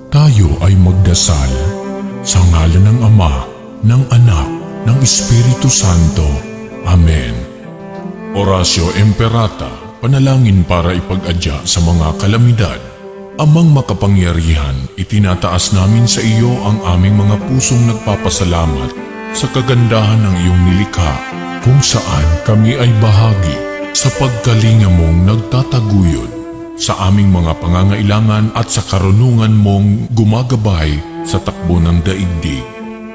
Tayo ay magdasal sa ngalan ng Ama, ng Anak, ng Espiritu Santo. Amen. Oratio Imperata, panalangin para ipag-adya sa mga kalamidad. Amang makapangyarihan, itinataas namin sa iyo ang aming mga pusong nagpapasalamat sa kagandahan ng iyong nilikha, kung saan kami ay bahagi sa pagkalinga mong nagtataguyod sa aming mga pangangailangan at sa karunungan mong gumagabay sa takbo ng daigdig.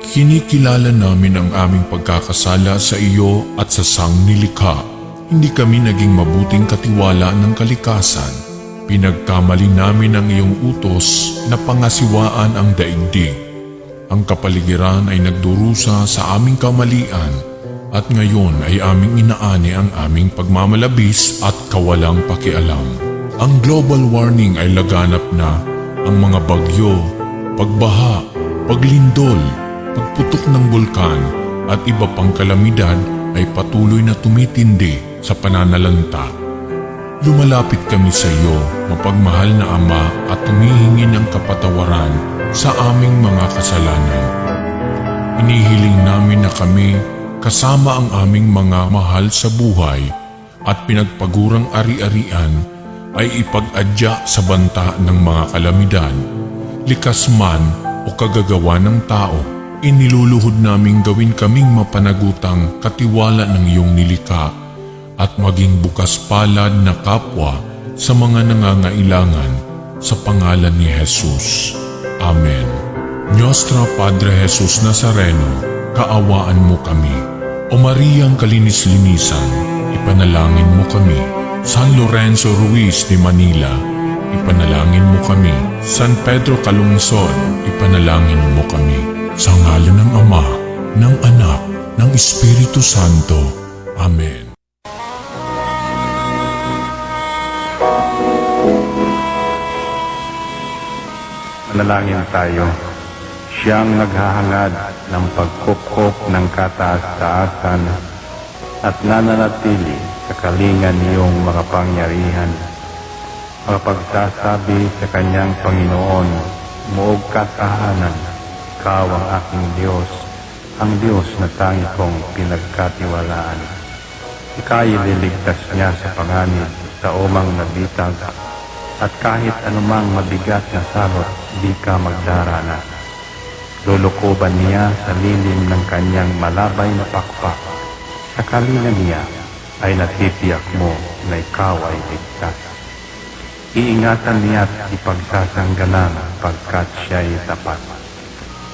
Kinikilala namin ang aming pagkakasala sa iyo at sa sangnilikha. Hindi kami naging mabuting katiwala ng kalikasan. Pinagkamali namin ang iyong utos na pangasiwaan ang daigdig. Ang kapaligiran ay nagdurusa sa aming kamalian at ngayon ay aming inaani ang aming pagmamalabis at kawalang pakialam. Ang global warming ay laganap na. Ang mga bagyo, pagbaha, paglindol, pagputok ng bulkan at iba pang kalamidad ay patuloy na tumitindi sa pananalanta. Lumalapit kami sa iyo, mapagmahal na Ama, at humihingi ng kapatawaran sa aming mga kasalanan. Inihiling namin na kami kasama ang aming mga mahal sa buhay at pinagpagurang ari-arian ay ipag-adya sa banta ng mga kalamidad. Likas man o kagagawa ng tao, iniluluhod naming gawin kaming mapanagutang katiwala ng iyong nilikha at maging bukas palad na kapwa sa mga nangangailangan sa pangalan ni Jesus. Amen. Nostra Padre Jesus Nazareno, kaawaan mo kami. O Mariang Kalinis-linisan, ipanalangin mo kami. San Lorenzo Ruiz de Manila, ipanalangin mo kami. San Pedro Calungsod, ipanalangin mo kami. Sa ngalan ng Ama, ng Anak, ng Espiritu Santo. Amen. Manalangin tayo. Siyang naghahangad ng pagkukop ng kataas-taasan at nananatili sa kalingan niyong mga pangyarihan. Makapagsasabi sa kanyang Panginoon, muog katahanan, ikaw ang aking Diyos, ang Diyos na tangi kong pinagkatiwalaan. Ika'y liligtas niya sa panganib sa umang nabitag, at kahit anumang mabigat na salot, di ka magdarana. Lulukuban niya sa lilim ng kanyang malabay na pakpak. Sa kalingan niya ay natitiyak mo na ikaw ay ligtas. Iingatan niya at ipagsasanggalang pagkat siya'y tapat.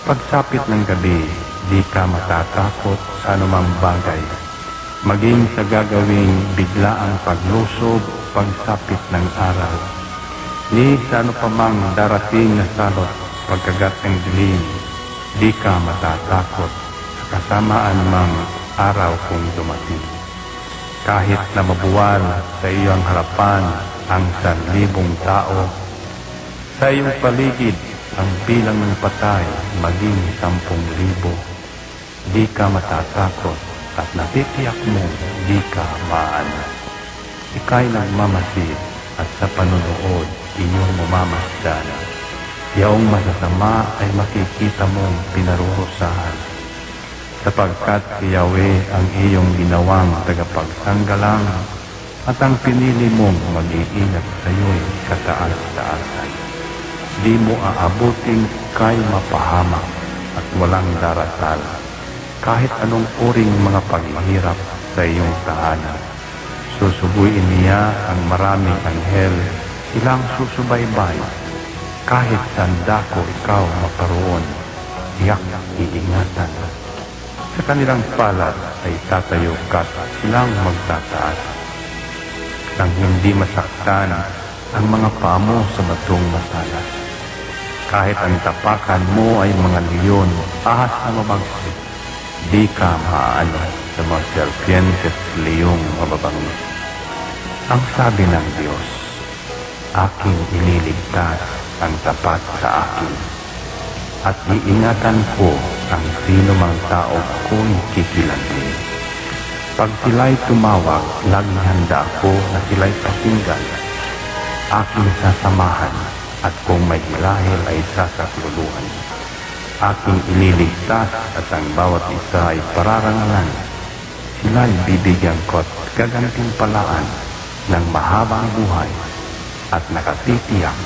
Pagsapit ng gabi, di ka matatakot sa anumang bagay. Maging sa gagawing biglaang paglusob, pagsapit ng araw. Ni sa ano pa mang darating na salot, pagkagat ng dilim, di ka matatakot sa kasamaan mang araw kung dumating. Kahit na mabuwal sa iyong harapan ang 1,000 tao, sa iyong paligid ang bilang ng patay maging 10,000, di ka matatakot at natitiyak mo di ka maano. Ika'y nagmamasid at sa panunood inyong mamamasdan. Yaong masasama ay makikita mong pinarurusahan, sapagkat si Yahweh ang iyong ginawang tagapagsanggalang at ang pinili mong mag-iingat sa iyo'y kataas-taasan. Di mo aabuting kay mapahamak at walang darasal, kahit anong uring mga paghihirap sa iyong tahanan. Susubuin niya ang maraming anghel, silang susubaybay. Kahit saan dako ikaw maparoon, tiyak iingatan. Sa kanilang palad ay tatayo ka at silang magtataas. Nang hindi masaktan ang mga paa mo sa batong masalas. Kahit ang tapakan mo ay mga leon, ahas na mabagsik, di ka maaano sa mga serpientes leong mababangis. Ang sabi ng Diyos, aking ililigtas ang tapat sa akin, at iingatan ko ang sino mang tao ko'y kikilantin. Pag sila'y tumawag, laging handa ako na sila'y pakinggan. Aking sasamahan at kung may hilahil ay sasakluluhan. Aking ililigtas at ang bawat isa ay pararangalan. Sila'y bibigyan ko at gagantimpalaan ng mahabang buhay at nakatitiyak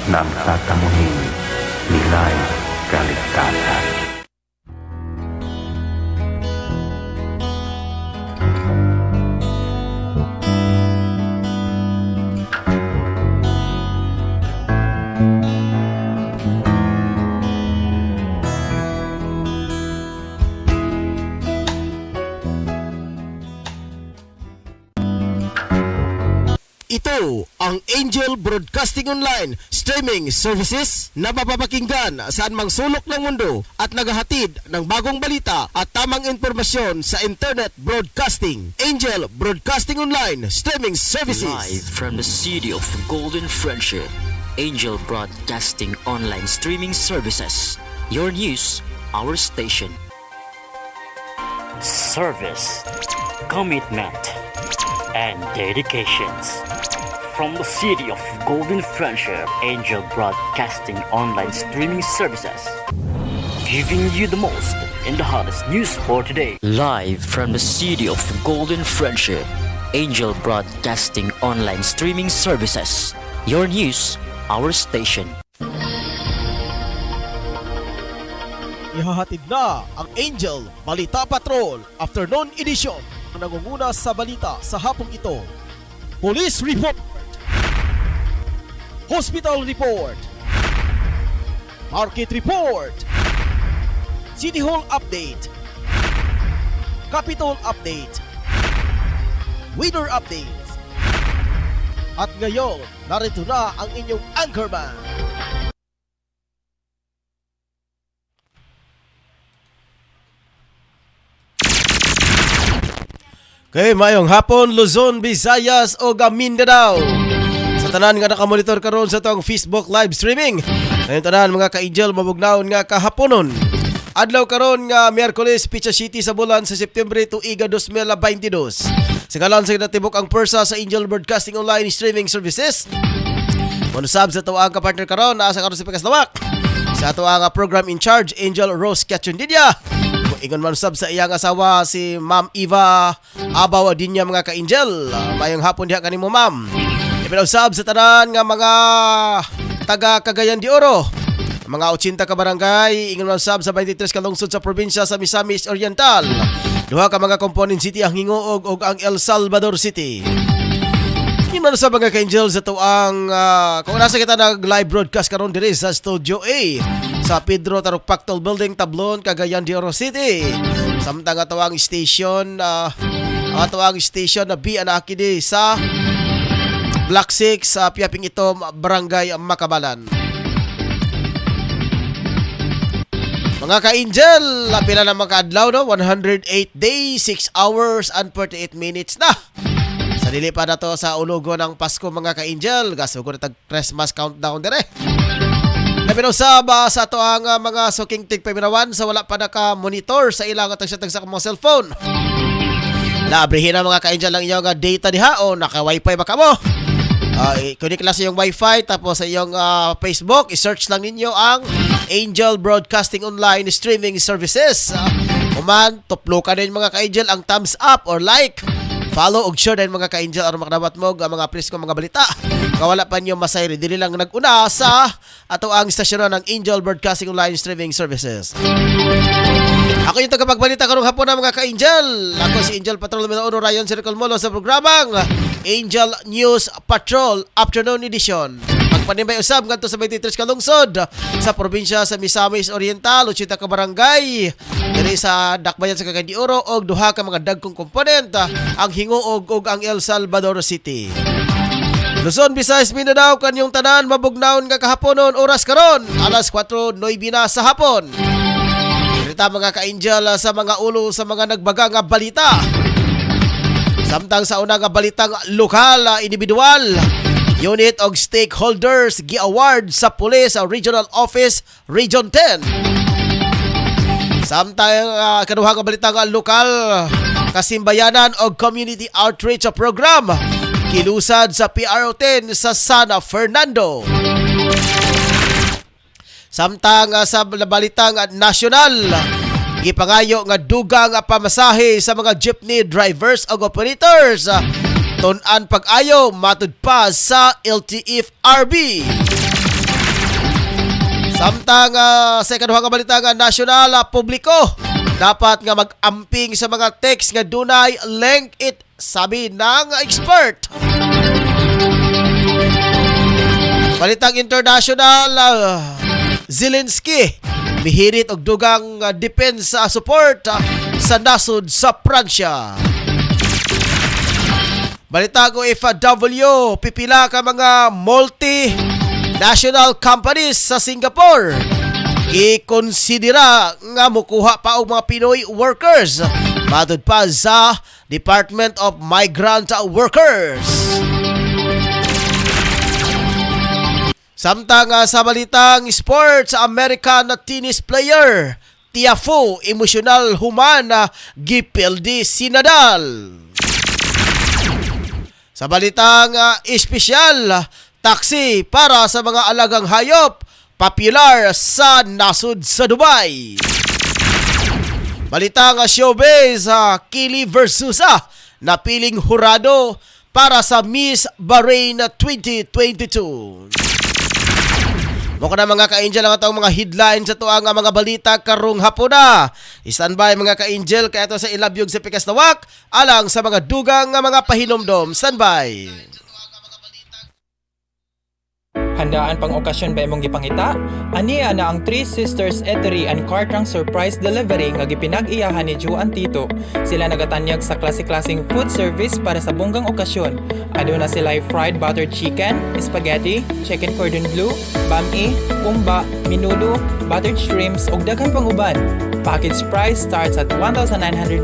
na ang tatamuhin nila'y kaligtasan. Ito ang Angel Broadcasting Online Streaming Services na mapapakinggan saan mang sulok ng mundo at naghahatid ng bagong balita at tamang impormasyon sa Internet Broadcasting. Angel Broadcasting Online Streaming Services. Live from the city of Golden Friendship, Angel Broadcasting Online Streaming Services. Your news, our station. Service, commitment, and dedications. From the city of Golden Friendship, Angel Broadcasting Online Streaming Services, giving you the most and the hottest news for today. Live from the city of Golden Friendship, Angel Broadcasting Online Streaming Services. Your news, our station. Ihahatid na ang Angel Balita Patrol Afternoon Edition ang nangunguna sa balita sa hapong ito. Police Report, Hospital Report, Market Report, City Hall Update, Capitol Update, Weather Update. At ngayon, narito na ang inyong anchorman. Kay mayong hapon, Luzon, Visayas o Mindanao. Sa tanan nga nakamonitor karon sa tong Facebook live streaming. Ngayon tanan mga ka-Angel mabugnaon nga kahaponon. Adlaw karon nga Miyerkules, Picha City sa bulan sa September tuiga 2022. Singalan sa natibok ang pwersa sa Angel Broadcasting Online Streaming Services. Manusab sa tuwang ka-partner karon asa karon sa Pikaslawak. Sa tuwang program in charge Angel Rose Cachundidia. Ingon man sab sa iyang asawa si Ma'am Eva Abaw Adinya mga ka-Angel. Mayong hapon diha kanimo ma'am. Ipinausab sa tanan nga mga taga Cagayan de Oro. Mga 80 ka barangay, ingon man sab sa 23 ka lungsod sa probinsya sa Misamis Oriental. Duha ka mga component city ang Hingoog ug ang El Salvador City. Ingon man sab mga ka-Angel sa tuang kung nasa kita nag-live broadcast karon diri sa Studio A sa Pedro Tarok Pactol Building, Tablon, Cagayan de Oro City. Samtang atawang station na B anakidi sa Block 6 sa Piaping Itom, Barangay Makabalan. Mga ka-Angel, pila na makaadlaw no? 108 days, 6 hours and 48 minutes na. Sa dili pa na to sa ulogo ng Pasko mga ka-Angel. Gaso ko na tag-Christmas countdown dire. Naminusab sa ito ang mga suking tigpamirawan sa wala pa naka-monitor sa ilang at sa mga cellphone. Naabrihin na mga ka-Angel lang iyong data diha o naka-wifi ba ka mo? Connect lang sa iyong wifi tapos sa iyong Facebook, i-search lang ninyo ang Angel Broadcasting Online Streaming Services. Kuman, tuplo ka din mga ka-Angel ang thumbs up or like. Follow og share din mga ka-Angel aron makadawat mo ang mga presko mga balita. Kawala pa niyo masayri dili lang nag-una sa ato ang istasyon ng Angel Broadcasting Online Streaming Services. Ako yung tagapagbalita karong hapon na mga ka-Angel. Ako si Angel Patrol Minuno Ryan Circle Molo sa programang Angel News Patrol Afternoon Edition. Magpanimbay usab ngadto sa 23 ka lungsod sa probinsya sa Misamis Oriental, 80 ka barangay diri sa Dakbayan sa Cagayan de Oro og duha ka mga dagkong komponent ang Hingoog ug ang El Salvador City. Luzon, Visayas, Mindanao kanyong tanan mabugnaon nga kahaponon oras karon alas 4:09 na sa hapon. Kita mga ka-Angel sa mga ulo sa mga nagbaga nga balita. Samtang sa una nga balitang lokal, individual, unit og stakeholders gi-award sa Police Regional Office Region 10. Samtang kaduha nga balitang lokal, kasimbayanan og community outreach program kilusad sa PRO 10 sa San Fernando. Samtang sa balitang nasyonal, gipangayo nga dugang pamasahe sa mga jeepney drivers ug operators. Tun-an pag-ayo matud pa sa LTFRB. Samtang sa ikaduhang nga balita nga nasyonal, publiko dapat nga mag-amping sa mga text nga dunay link it, sabi ng expert. Balitang international, Zelensky mihirit og dugang depensa support sa nasod sa Pransya. Balitang OFW, pipila ka mga multinational companies sa Singapore ikonsidera nga mukuha pa og mga Pinoy workers matud pa sa Department of Migrant Workers. Samtang sa balitang sports, American tennis player Tiafoe emosyonal human gipildi si Nadal. Sa balitang espesyal, taxi para sa mga alagang hayop popular sa nasud sa Dubai. Balitang showbiz, Kylie Versusa napiling hurado para sa Miss Bahrain 2022. Mukha na mga ka-angel ang atong mga headlines sa tuang mga balita karong hapon na. Standby mga ka-angel kaya ito sa ilabyog sa pikas na wak alang sa mga dugang nga mga pahinomdom. Standby. Handaan pang okasyon ba imong gipangita? Ania na ang Three Sisters Eatery and Cartrang Surprise Delivery nga gipinag-iyahan ni Juan Tito. Sila nagatanyag sa klase-klaseng food service para sa bunggang okasyon. Aduna sila fried buttered chicken, spaghetti, chicken cordon bleu, bami, umba, minudo, buttered shrimps ug daghan pang uban. Package price starts at 1,999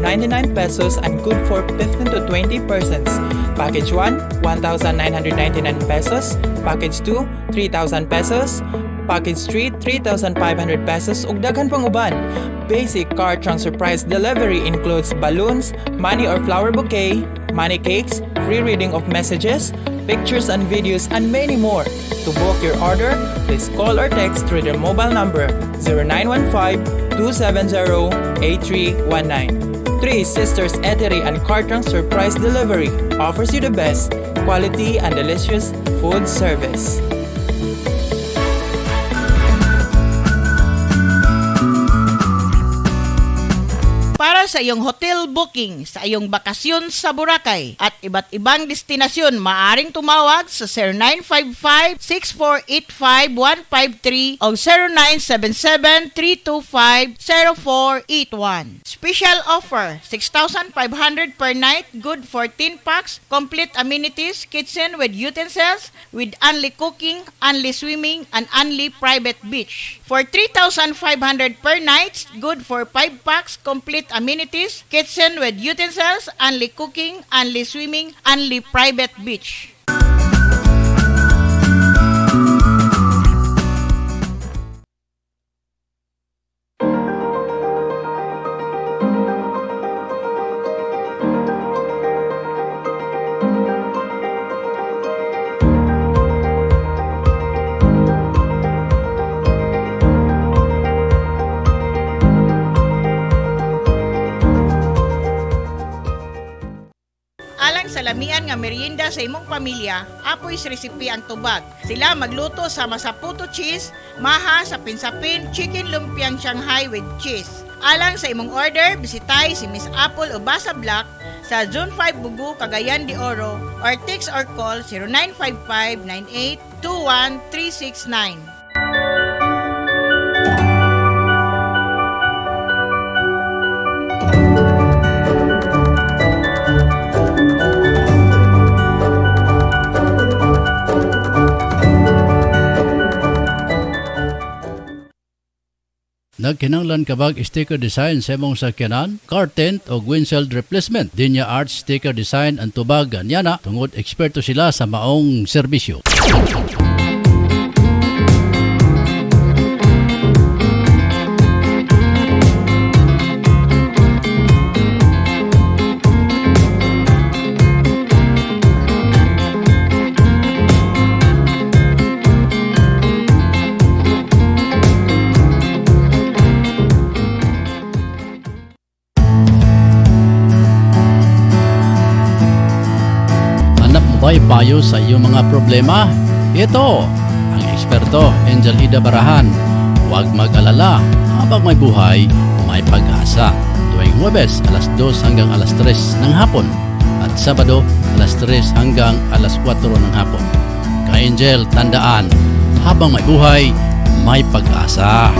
pesos and good for 15 to 20 persons. Package 1, 1,999 pesos. Package 2, 3,000 pesos. Package 3, 3,500 pesos ug daghan pang uban. Basic Cartrang Surprise Delivery includes balloons, money or flower bouquet, money cakes, free reading of messages, pictures and videos, and many more. To book your order, please call or text through their mobile number 0915-270-8319. Three Sisters Eatery and Cartrang Surprise Delivery offers you the best quality and delicious food service. Para sa iyong hotel booking, sa iyong bakasyon sa Boracay at iba't ibang destinasyon, maaring tumawag sa 0955-6485-153 o 0977-325-0481. Special offer, 6,500 per night, good for 10 packs, complete amenities, kitchen with utensils, with only cooking, only swimming, and only private beach. For 3,500 per night, good for 5 packs, complete amenities, kitchen with utensils, only cooking, only swimming, only private beach. Lamian nga merienda sa imong pamilya, apoy sa resipi ang tubag. Sila magluto sa masaputo cheese, maha sa pinsapin, chicken lumpiang Shanghai with cheese. Alang sa imong order, bisitay si Miss Apple o Basa Black sa Zone 5 Bugu, Cagayan de Oro or text or call 0955-9821-369. Nagkinanglan kabag sticker design sa imong sakyanan, car tent o windshield replacement. Dinya Arts Sticker Design ang tubag anyana tungod eksperto sila sa maong serbisyo. May payo sa iyong mga problema? Ito ang eksperto Angel Ida Barahan. Huwag mag-alala, habang may buhay, may pag-asa. Tuwing Huwebes, alas 2 hanggang alas 3 ng hapon at Sabado, alas 3 hanggang alas 4 ng hapon. Ka-Angel, tandaan, habang may buhay, may pag-asa.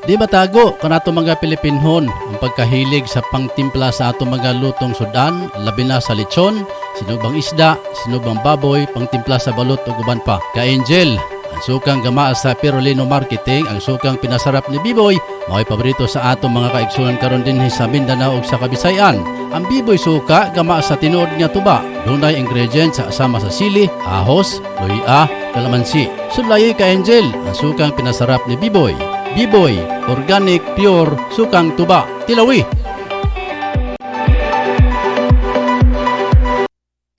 Di matago kanato mga Pilipinhon ang pagkahilig sa pangtimpla sa ato mga lutong sudan, labi na sa lechon, sinubang isda, sinubang baboy, pangtimpla sa balot o guban pa. Ka-Angel, ang sukang gamaa sa Pirulino Marketing, ang sukang pinasarap ni Biboy, mao'y paborito sa ato mga kaigsunan karon din sa Mindanao ug sa Kabisayan. Ang Biboy suka gamaa sa tinuod nga tuba, dunay ingredients sa asama sa sili, ahos, luya, kalamansi. Sudlayoy Ka-Angel, ang sukang pinasarap ni Biboy. Biboy, organic, pure, sukang tuba. Tilawi!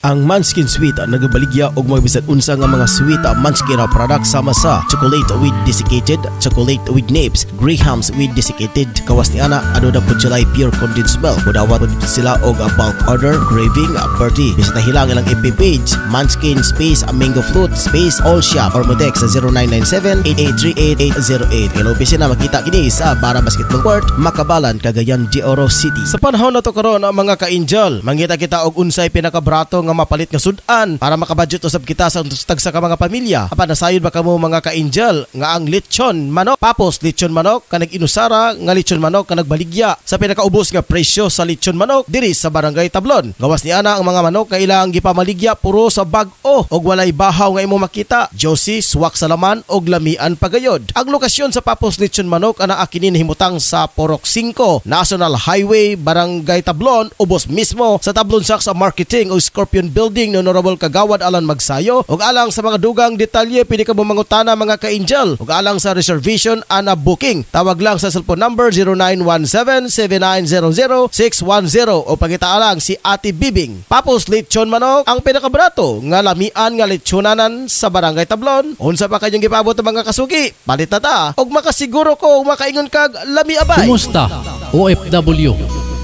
Ang Manskin Sweet nagabaligya og mga bisan unsa nga mga sweet Manskin product sama sa chocolate with desiccated, chocolate with nibs, grahams with desiccated. Kawas ni ana ano na pud sila pure condensed milk. Mudawat pud sila og bulk order, craving, party. Bisita hilang ilang FB page, Manskin space mango fruit space all shop or modex sa 0997-8838-808. Kaya opisina makita kini sa Bara Basketball Court, Makabalan, Cagayan de Oro City. Sa panahon na to karon mga ka-Angel, mangita kita og unsay pinakabrato nga mapalit nga sudan para makabudget usab kita sa tagsa ka mga pamilya. Apan nasayod ba kamo mga ka-Angel nga ang lechon manok, papos lechon manok kanag inusara nga lechon manok kanag baligya sa pinakaubos nga presyo sa lechon manok diri sa Barangay Tablon. Gawas ni ana ang mga manok nga ilang gipamaligya puro sa bag-o og walay bahaw nga imo makita. Josie, suwak sa laman og lamian pagayod. Ang lokasyon sa papos lechon manok ana akinin himutang sa Porok 5, National Highway, Barangay Tablon, ubos mismo sa Tablon Saks Marketing o Scorpion Building ni Honorable Kagawad Alan Magsayo. Ug alang sa mga dugang detalye pwede ka mangutana mga ka-Angel. Ug alang sa reservation ana booking, tawag lang sa cellphone number 0917-7900-610 o pangita lang si Ate Bibing. Papos lechon manok ang pinakabrato nga lamian nga lechonanan sa Barangay Tablon. Unsa pa kanyang gipabot ang mga kasugi? Palit na ta ug makasiguro ko makaingon kag lami abay. Kumusta? OFW.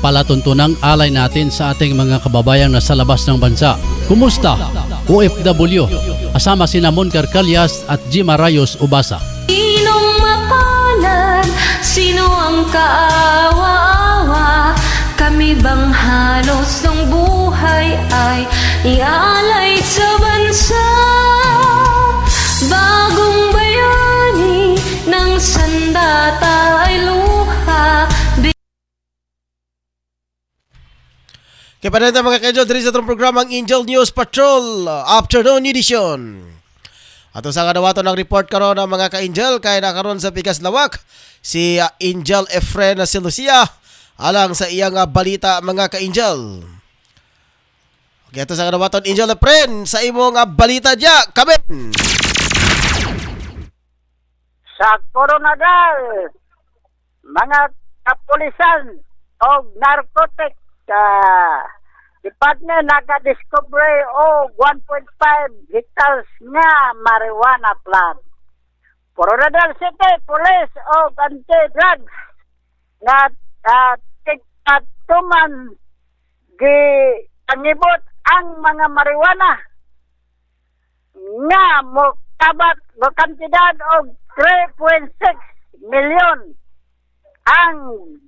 Palatuntunang alay natin sa ating mga kababayang nasa labas ng bansa. Kumusta? OFW. Asama sina Mon Carcalias at Jima Rayos Ubasa. Sinong mapalad? Sino ang kaawa-awa? Kami bang halos ng buhay ay ialay sa bansa? Bagong bayani ng sandata ay luha. Kaya pa rin mga ka-Angel, diri sa itong programang Angel News Patrol Afternoon Edition. At sa kadawato ng report karon ng mga ka-Angel, kaya nakaroon sa Pikas Lawak, si Angel Efren na si Lucia, alang sa iyang balita mga ka-Angel. Kaya ito sa kadawato Angel Efren, sa imong balita dya, kamen! Sa Coronadal, mga kapulisan o narcotic department naka-discovery o 1.5 hectares nga marijuana plant. Coronadal City Police o anti-drugs nga tigpatuman angibot ang mga marijuana nga mokabat mo kantidad og 3.6 million ang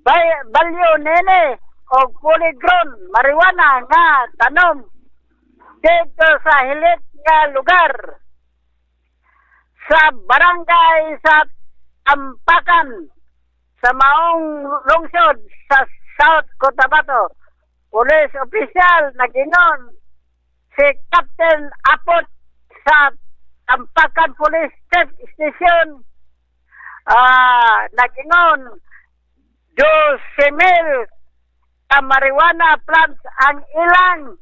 value nene o polygrown marijuana nga tanom dito sa hilit nga lugar sa barangay sa Tampakan sa maong lungsod sa South Cotabato. Police official nagingon si Captain Apot sa Tampakan Police Station nagingon 12,000 marijuana plants ang ilang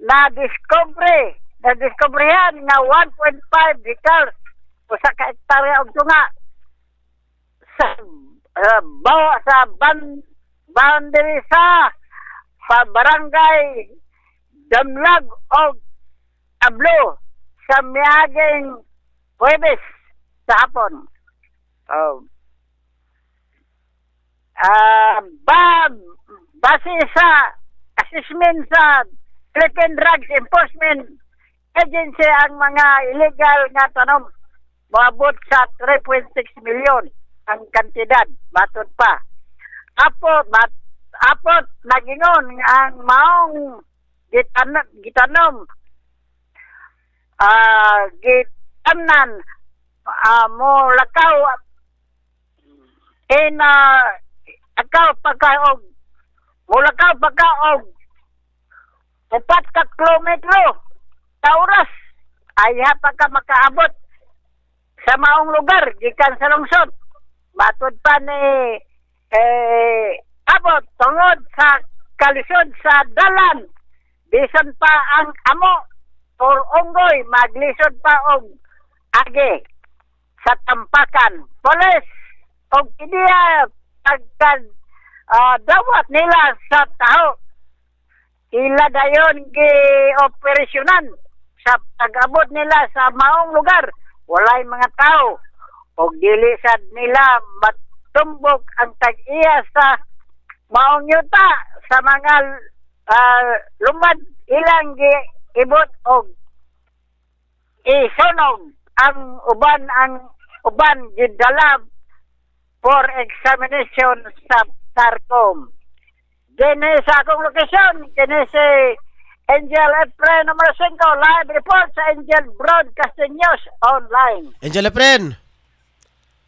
na-discoveryhan nga 1.5 hectares o sa ka-hektarya og tunga sa boundary sa barangay Damlag o Tablo sa miaging Huwebes sa hapon. base sa assessment sa Philippine Drugs Enforcement Agency, ang mga illegal nga tanom maabot sa 3.6 million ang kantidad, matod pa. Apot nagingon ang maong gitamnan mo lakaw pagkaog 4 ka kilometro sa oras ay pa ka makaabot sa maong lugar gikan sa lungsod. Matod pa ni abot tungod sa kalisod sa dalan, bisan pa ang amo or unggoy maglisod pa og age sa tampakan. Polis og ideya dawat nila sa tao, ila dayon gi-operasyonan sa pag-abot nila sa maong lugar. Walay mga tao og dili sad nila matumbok ang tag-iya sa maong yuta sa mga lumad ilang giibot og isunog ang uban gidala for examination sa SARCOM. Dini sa akong lokasyon, kini si Angel Efren number 5, live report sa Angel Broadcasting News Online. Angel Efren,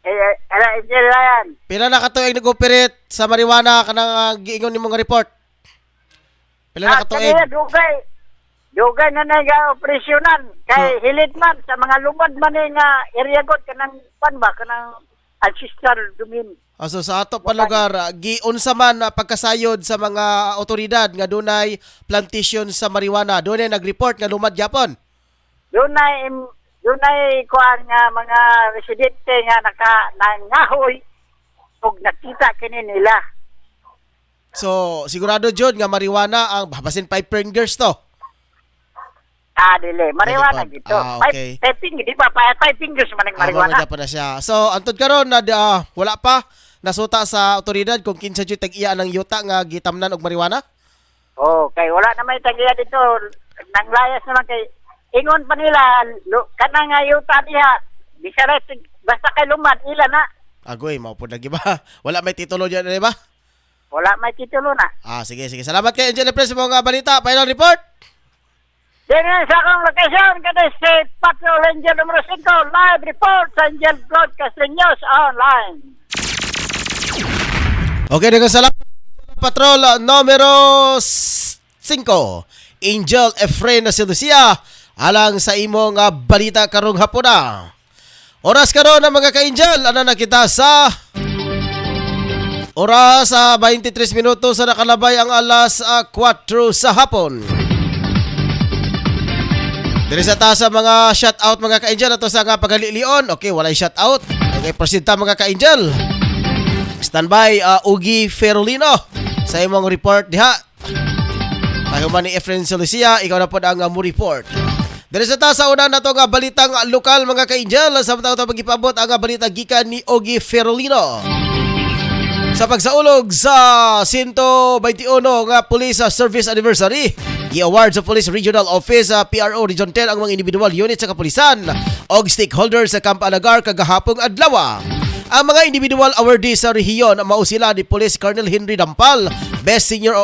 Angel Ryan. pila na katuig nag-operate sa marijuana kanang giingon nimong report? Pila na katuig? Kaniya dugay na nag-operasyonan kay hilit man sa mga lumad man nga area god kanang panba kanang ancestral domain. So sa ato pa lugar, giunsa man pagkasayod sa mga otoridad nga dunay plantation sa marijuana, dunay nag-report nga lumad gyapon. Dunay kuan nga mga residente nga nangahoy ug nakita kini nila. So sigurado jud nga marijuana ang basin 5 fingers to. Dili. Marijuana Dili dito. pa. Okay. 5 fingers, di ba? 5 fingers man ang marijuana. Marijuana pa na siya. So antod karon na wala pa nasuta sa otoridad kung kinsa jud tag-iya ng yuta nga gitamnan og marijuana? Kay wala na may tagiya dito. Nanglayas naman kay ingon pa nila kanang nga yuta diha. Basta kay lumad ila na. Agoy, mao pud lagi ba? Wala may titulo diyan, di ba? Wala may titulo na. Sige. Salamat kay Angel Efren sa mga balita. Final report. Dini sa akong lokasyon, kada si Patrol Angel number 5, live report sa Angel Broadcasting News Online. Okay, daghang salamat Patrol numero 5, Angel Efren sa Lucia, alang sa imong balita karong hapuna. Oras karon na mga ka-Angel, ana na kita sa oras 23 minutos sa nakalabay ang alas 4 sa hapon. Diri sa taas sa mga shoutout mga ka-Angel ato sa nga pagalilion. Okay, walay shoutout. Okay, proceed ta mga ka-Angel. Standby Ugi Ferolino sa imong report diha. Kayo man ni Efren Solucia, ikaw na po ang mo report. Diri sa taas sa una na to nga balitang lokal mga ka-Angel, samtang ito pag-ipabot ang balita gikan ni Ugi Ferolino. Sa pagsaulog sa 121 nga Police Service Anniversary, i-award sa Police Regional Office PRO Region 10 ang mga individual unit sa kapulisan o stakeholders sa Camp Alagar kagahapong adlaw. Ang mga individual awardees sa rehiyon mao sila ni Police Colonel Henry Dampal, Best Senior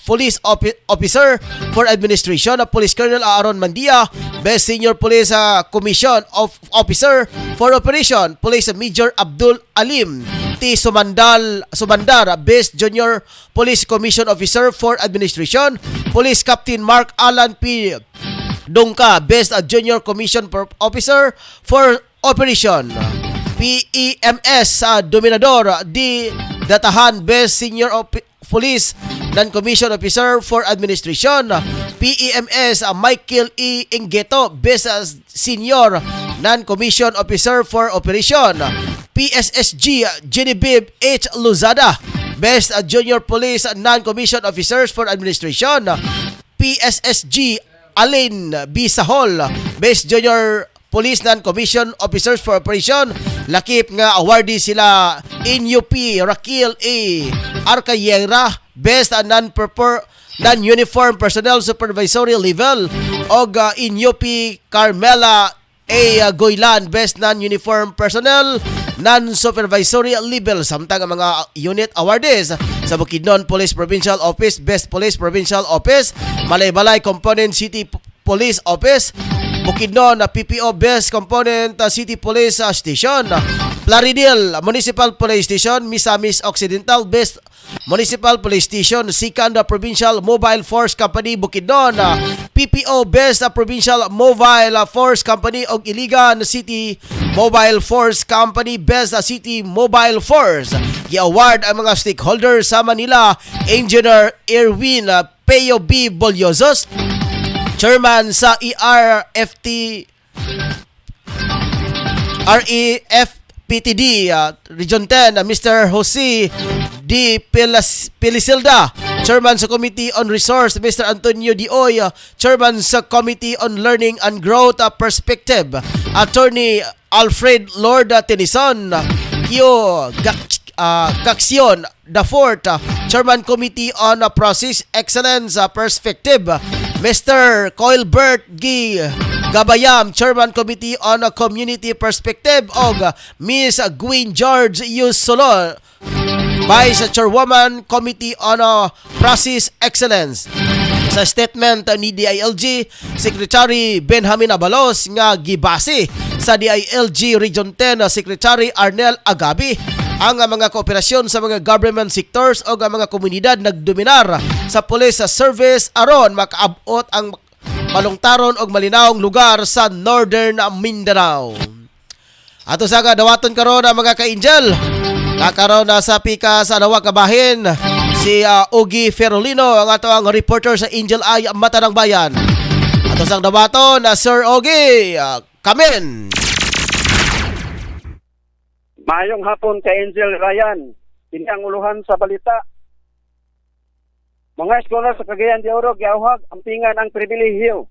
Police Officer for Administration, Police Colonel Aaron Mandia, Best Senior Police Commission Officer for Operation, Police Major Abdul Alim T. Sumandar, Best Junior Police Commission Officer for Administration, Police Captain Mark Alan P. Dungka, Best Junior Commission Officer for Operation, PEMS Dominador D. Datahan, Best Senior Police Non-Commissioned Officer for Administration, PEMS Michael E. Ingeto, Best Senior Non-Commissioned Officer for Operation, PSSG Genevieve H. Luzada, Best Junior Police Non-Commissioned Officers for Administration, PSSG Alin B. Sahol, Best Junior Police Non-Commissioned Officers for Operation. Lakip nga awardee sila NUP Raquel A. Arcayera, best non-uniform personnel supervisory level og in UP Carmela A. Goylan, best non-uniform personnel non-supervisory level. Samtang ang mga unit awardees sa Bukidnon Police Provincial Office, Best Police Provincial Office, Malaybalay Component City Police Office, Bukidnon PPO Best Component City Police Station, Plaridel Municipal Police Station, Misamis Occidental Best Municipal Police Station, Second Provincial Mobile Force Company Bukidnon, PPO Best Provincial Mobile Force Company og Iligan City Mobile Force Company Best City Mobile Force. I-award ang mga stakeholders sa Manila, Engineer Erwin Peo B. Bolyozos, Chairman sa REFPTD Region 10, Mr. Jose D. Pelisilda, Chairman sa Committee on Resource, Mr. Antonio Dioy, Chairman sa Committee on Learning and Growth Perspective, Attorney Alfred Lord Tenison, Kyo Gaksyon the Fourth, Chairman Committee on Process Excellence Perspective, Mr. Coilbert G. Gabayam, Chairman Committee on Community Perspective, og Ms. Gwen George Yusolo, Vice Chairwoman Committee on Process Excellence. Sa statement ni DILG Secretary Benjamin Abalos nga gibase sa DILG Region 10 Secretary Arnel Agabi, ang mga kooperasyon sa mga government sectors o ang mga komunidad nagdominar sa police service aron makaabot ang malungtaron og malinawong lugar sa Northern Mindanao. Ato sa dawaton karon ang mga ka-angel. Nakaroon na sa pika sa Nawag Kabahin si Ogie Ferolino, ang ato ang reporter sa Angel Eye Mata ng Bayan. Ato sang dawaton na Sir Ogie, kamen. Mayong hapon kay Angel Ryan, kini ang uluhan sa balita. Mga eskolar sa Cagayan de Oro giawhag ang pingan ang pribilehiyo.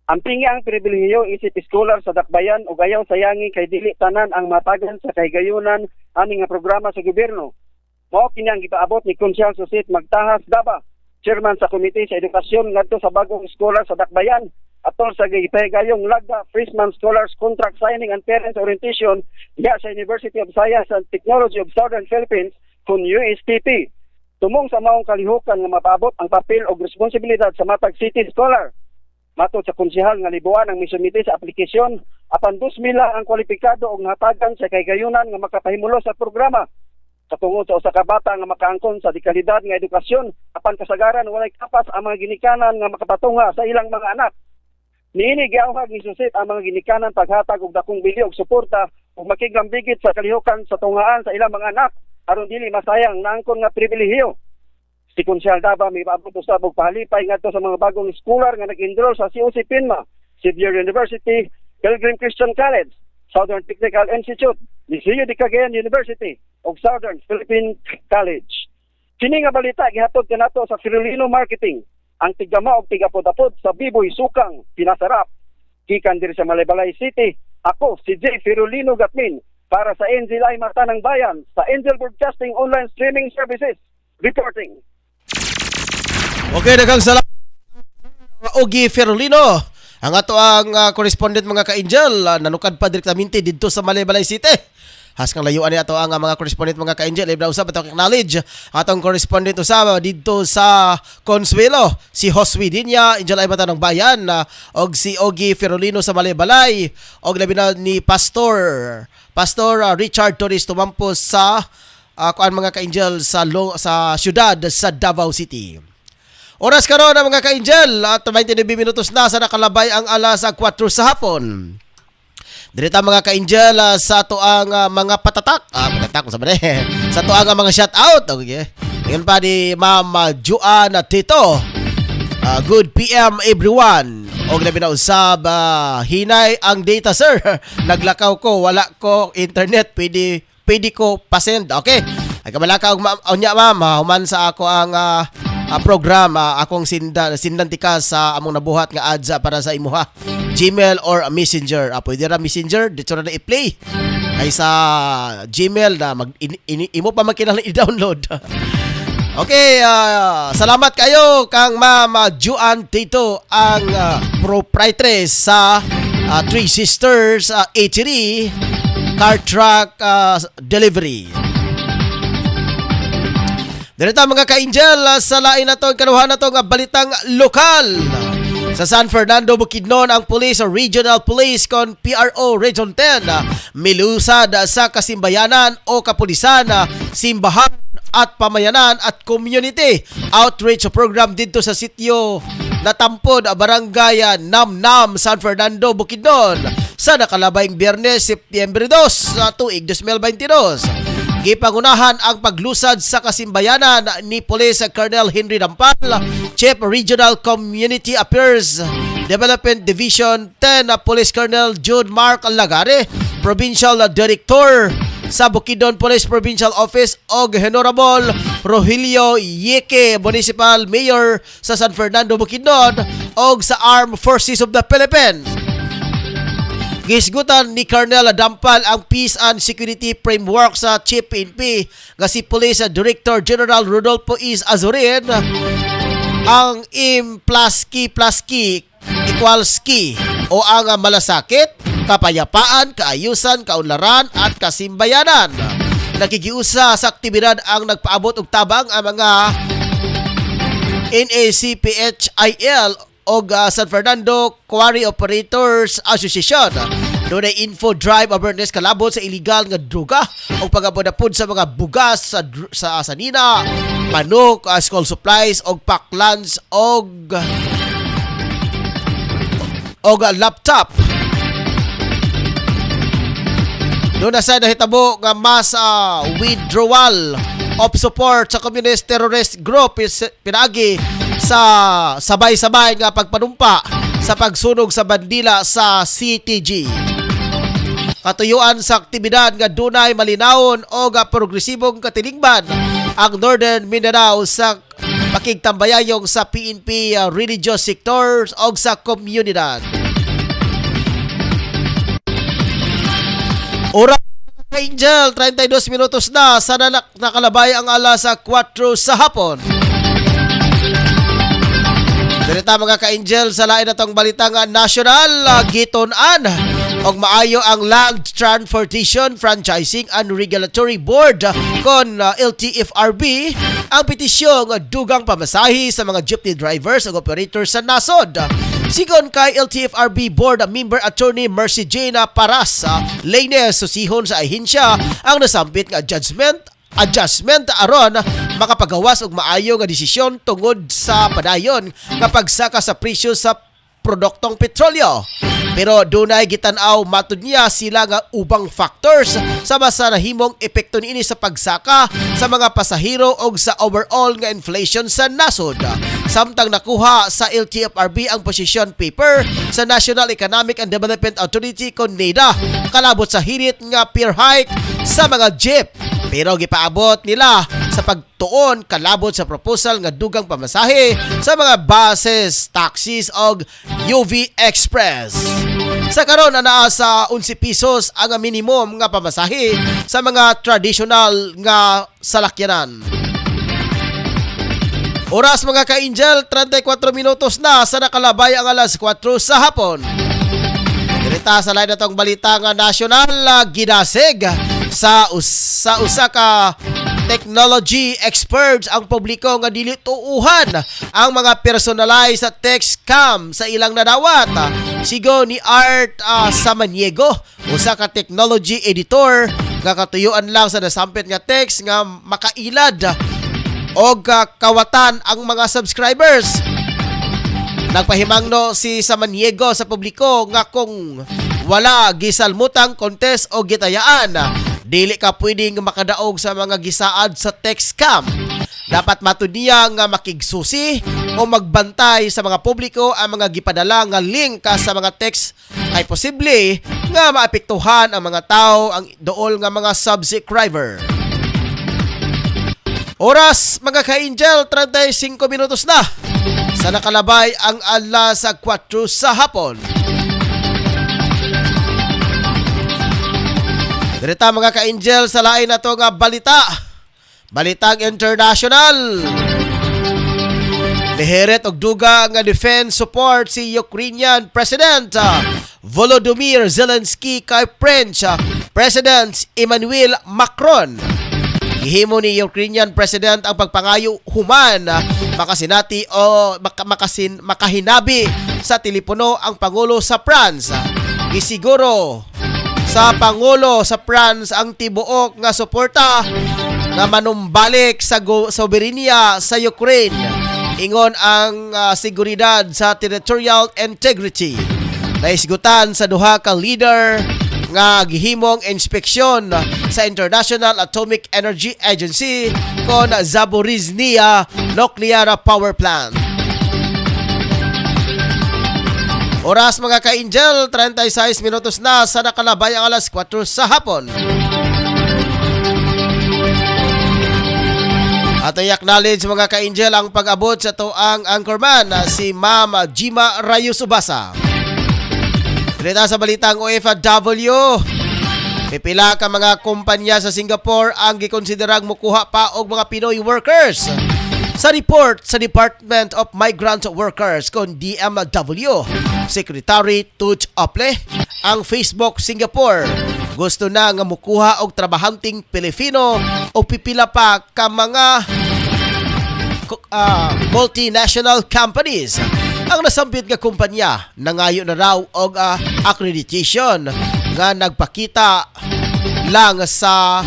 Ang pingi ang pribilehiyo isip eskolar sa Dakbayan o gayaw sayangi kay dili tanan ang matagan sa kahigayunan ani nga programa sa gobyerno. Mao kini ang gipaabot ni Konsyal Susit Magtahas Daba, Chairman sa Komite sa Edukasyon ngadto sa bagong eskolar sa Dakbayan atol sa gipahigayong Lagda Freshman Scholars Contract Signing and Parents Orientation diha sa University of Science and Technology of Southern Philippines kun USTP. Tumong sa maong kalihukan nga mapaabot ang papel o responsibilidad sa matag city scholar. Matod sa konsehal nga libuan ang misumite sa aplikasyon, apan 2,000 ang kwalipikado og nahatagan sa kahigayunan nga makapahimulo sa programa. Sa tungod sa usa ka bata nga makaangkon sa dekalidad nga edukasyon, apan kasagaran walay kapas ang mga ginikanan nga makapatunga sa ilang mga anak. Niini giawhag ni Susit ang mga ginikanan paghatag og dakong bili og suporta ug makiglambigit sa kalihukan sa tungaan sa ilang mga anak aron dili masayang naangkon nga pribilehiyo. Si Konsyal Daba may paabot usab og pahalipay ngadto sa mga bagong scholar nga nag-enroll sa COC Pinma, Xavier University, Pilgrim Christian College, Southern Technical Institute, Liceo de Cagayan University ug Southern Philippine College. Kini nga balita gihatod kanato sa Ferolino Marketing, ang tigama og tigapod-apod sa Biboy Sukang, Pinasarap. Gikan diri sa Malaybalay City, ako si J. Ferolino Gatmin para sa Angel Eye Mata ng Bayan sa Angel Broadcasting Online Streaming Services. Reporting. Okay, daghang salamat Ogie Ferolino. Ang ato ang correspondent mga ka-angel, nanukad pa direktamente dito sa Malaybalay City. Has kang layuan ni ato ang mga correspondent mga ka-angel. Ibra usab ato acknowledge atong correspondent usab dito sa Consuelo, si Josue Dinya, Angel Ay Mata ng Bayan, og si Ogie Ferolino sa Malaybalay, og labi na ni Pastor Richard Torres tumampos sa kuan mga ka-angel sa syudad sa Davao City. Oras karon na mga ka-angel at 29 minutos na sa nakalabay ang alas 4 sa hapon. Dirita mga ka-angel sa ato ang mga patatak. Patatak sa bane. Sa ato ang mga shout out. Okay. Ngayon pa ni Ma'am Juan Tito. Good PM everyone. Og labi na usab hinay ang data sir. Naglakaw ko, wala ko internet, pwede ko pasend. Okay. Ay kamalakaw unya ma'am, human sa ako ang program akong sindan tika sa among nabuhat nga ads para sa imuha. Gmail or Messenger. Pwede ra Messenger, dito na i-play. Ay sa Gmail na imo pa makinahanglan i-download. Okay, salamat kayo kang Mama Juan Tito ang proprietress sa Three Sisters Eatery Car Truck Delivery. Dito mga ka-angel, sa lain na to, kanuhan na to nga balitang lokal. Sa San Fernando, Bukidnon, ang Police o Regional Police kon PRO Region 10 milusad sa kasimbayanan o kapulisan, simbahan at pamayanan at community outreach program dito sa sitio Natampod, Barangay Namnam, San Fernando, Bukidnon sa nakalabayng Biyernes, Setyembre 2, tuig 2022. Gipangunahan ang paglusad sa kasimbayanan ni Police Colonel Henry Dampal, Chief Regional Community Affairs Development Division 10, Police Colonel Jude Mark Lagare, Provincial Director sa Bukidnon Police Provincial Office og Honorable Rogelio Yeke, Municipal Mayor sa San Fernando, Bukidnon og sa Armed Forces of the Philippines. Gisgutan ni Colonel Dampal ang Peace and Security Framework sa Chief PNP nga si Police Director General Rodolfo Is Azurin. Ang M+K+K equals K o ang malasakit, kapayapaan, kaayusan, kaunlaran at kasimbayanan. Nakikiusa sa aktibidad ang nagpaabot og tabang ang mga NACPHIL o San Fernando Quarry Operators Association. Doon ay info drive awareness kalabot sa illegal nga droga o pagabodapod sa mga bugas sa sanina, manok, school supplies o pack lunch o laptop. Doon na sa nahitabo nga mas withdrawal of support sa communist terrorist group pinagi sa sabay-sabay nga pagpanumpa sa pagsunog sa bandila sa CTG. Katuyuan sa aktibidad nga dunay malinawon o nga progresibong katilingban ang Northern Mindanao sa pakigtambayayong sa PNP religious sectors o sa komunidad. Oras Angel, 32 minutos na sa nakalabay ang alas 4 sa hapon. Direta mga ka-angel, sa lain na tong balitang national, gitunan og maayo ang Land Transportation Franchising and Regulatory Board kon LTFRB ang petisyong dugang pamasahe sa mga jeepney drivers ug operators sa nasod. Sigon kay LTFRB Board Member Attorney Mercy Jane Paras, Lainez susihon sa ahensya ang nasampit nga adjustment aron makapagawas og maayo nga desisyon tungod sa padayon nga pagsaka sa presyo sa produktong petrolyo. Pero dunay gitan-aw matud niya sila nga ubang factors sa basa nahimong epekto niini sa pagsaka sa mga pasahero o sa overall nga inflation sa nasod. Samtang nakuha sa LTFRB ang position paper sa National Economic and Development Authority kon NEDA kalabot sa hirit nga fare hike sa mga jeep. Pero gipaabot nila sa pagtuon kalabot sa proposal nga dugang pamasahe sa mga buses, taxis og UV Express. Sa karon ana sa 11 pesos ang minimum nga pamasahe sa mga traditional nga salakyanan. Oras mga ka-angel, 34 minutos na sa nakalabay ang alas 4 sa hapon. Direta sa lain natong balita nga national, ginasig sa usa ka technology experts ang publiko nga dili tuuhan ang mga personalized text scam sa ilang nadawat. Sigo ni Art Samaniego, usa ka technology editor nga katuyuan lang sa nasampit nga text nga makailad o kawatan ang mga subscribers. Nagpahimangno si Samaniego sa publiko nga kung wala gisalmutang contest o gitayaan, dili ka pwedeng makadaog sa mga gisaad sa text scam. Dapat matud niya nga makigsusi o magbantay sa mga publiko ang mga gipadala nga link sa mga text kay posible nga maapektuhan ang mga tao ang dool nga mga subscriber. Oras mga ka-angel, 35 minutos na sa nakalabay ang alas 4 sa hapon. Direta mga ka-angel, sa lain na to nga balita. Balitang international. Niheret og duga nga defense support si Ukrainian President Volodymyr Zelensky kay French President Emmanuel Macron. Gihimo ni Ukrainian President ang pagpangayo human makasinati o makahinabi sa telepono ang Pangulo sa France. Gisiguro sa Pangulo sa France ang tibuok nga suporta nga manumbalik sa soberenya sa Ukraine. Ingon ang seguridad sa territorial integrity. Naisgutan sa duha ka leader nga gihimong inspeksyon sa International Atomic Energy Agency kon Zaporizhzhia Nuclear Power Plant. Oras mga ka-Angel, 36 minutos na sa nakalabay ang alas 4 sa hapon. At i-acknowledge mga ka-Angel ang pag-abot sa toang anchorman si Ma'am Jima Rayus-Ubasa. Dito sa balitang OFW, pipila ka mga kumpanya sa Singapore ang gikonsiderang mukuha pa og mga Pinoy workers. Sa report sa Department of Migrant Workers kon DMW, Secretary Tuch Ople, ang Facebook Singapore gusto na nga mukuha og trabahanteng Pilipino o pipila pa ka mga multinational companies. Ang nasambit nga kumpanya nangayo na raw og accreditation nga nagpakita lang sa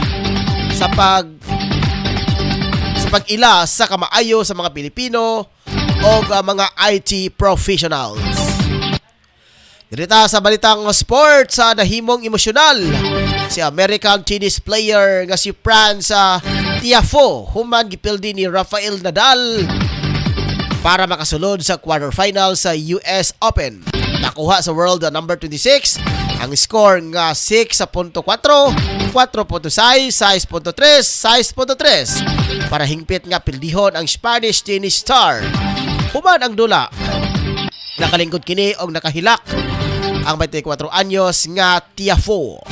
pag-ila sa kamaayo sa mga Pilipino o mga IT professionals. Dirita sa balitang sports sa nahimong emosyonal si American tennis player nga si Franz Tiafoe human gipildi ni Rafael Nadal para makasulod sa quarterfinal sa US Open. Nakuha sa world number 26 ang score nga 6.4, 4.6, 6.3, 6.3 para hingpit nga pildihon ang Spanish tennis star. Human ang dula nakalingkod kini og nakahilak ang 24 anyos nga Tiafoe.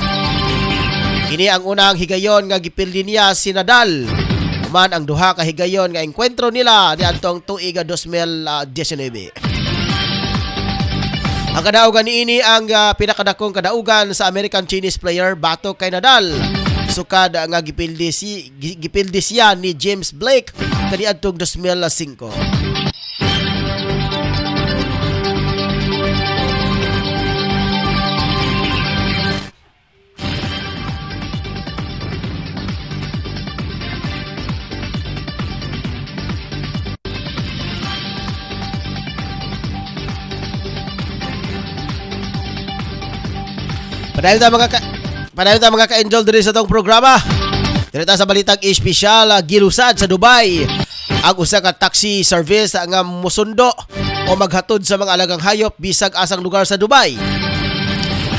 Kini ang unang higayon nga gipildi niya si Nadal. Human ang duha ka higayon nga engkwentro nila niadtong tuig 2019. Ang kadaugan niini ang pinakadakong kadaugan sa American tennis player batok kay Nadal. Sukad nga gipildi siya ni James Blake kaniadtong 2005. Padayon ta mga ka-Angel diri sa tong programa. Dito sa balitang espesyal gilusad sa Dubai ang usa ka taxi service nga musundo o maghatod sa mga alagang hayop bisag asang lugar sa Dubai.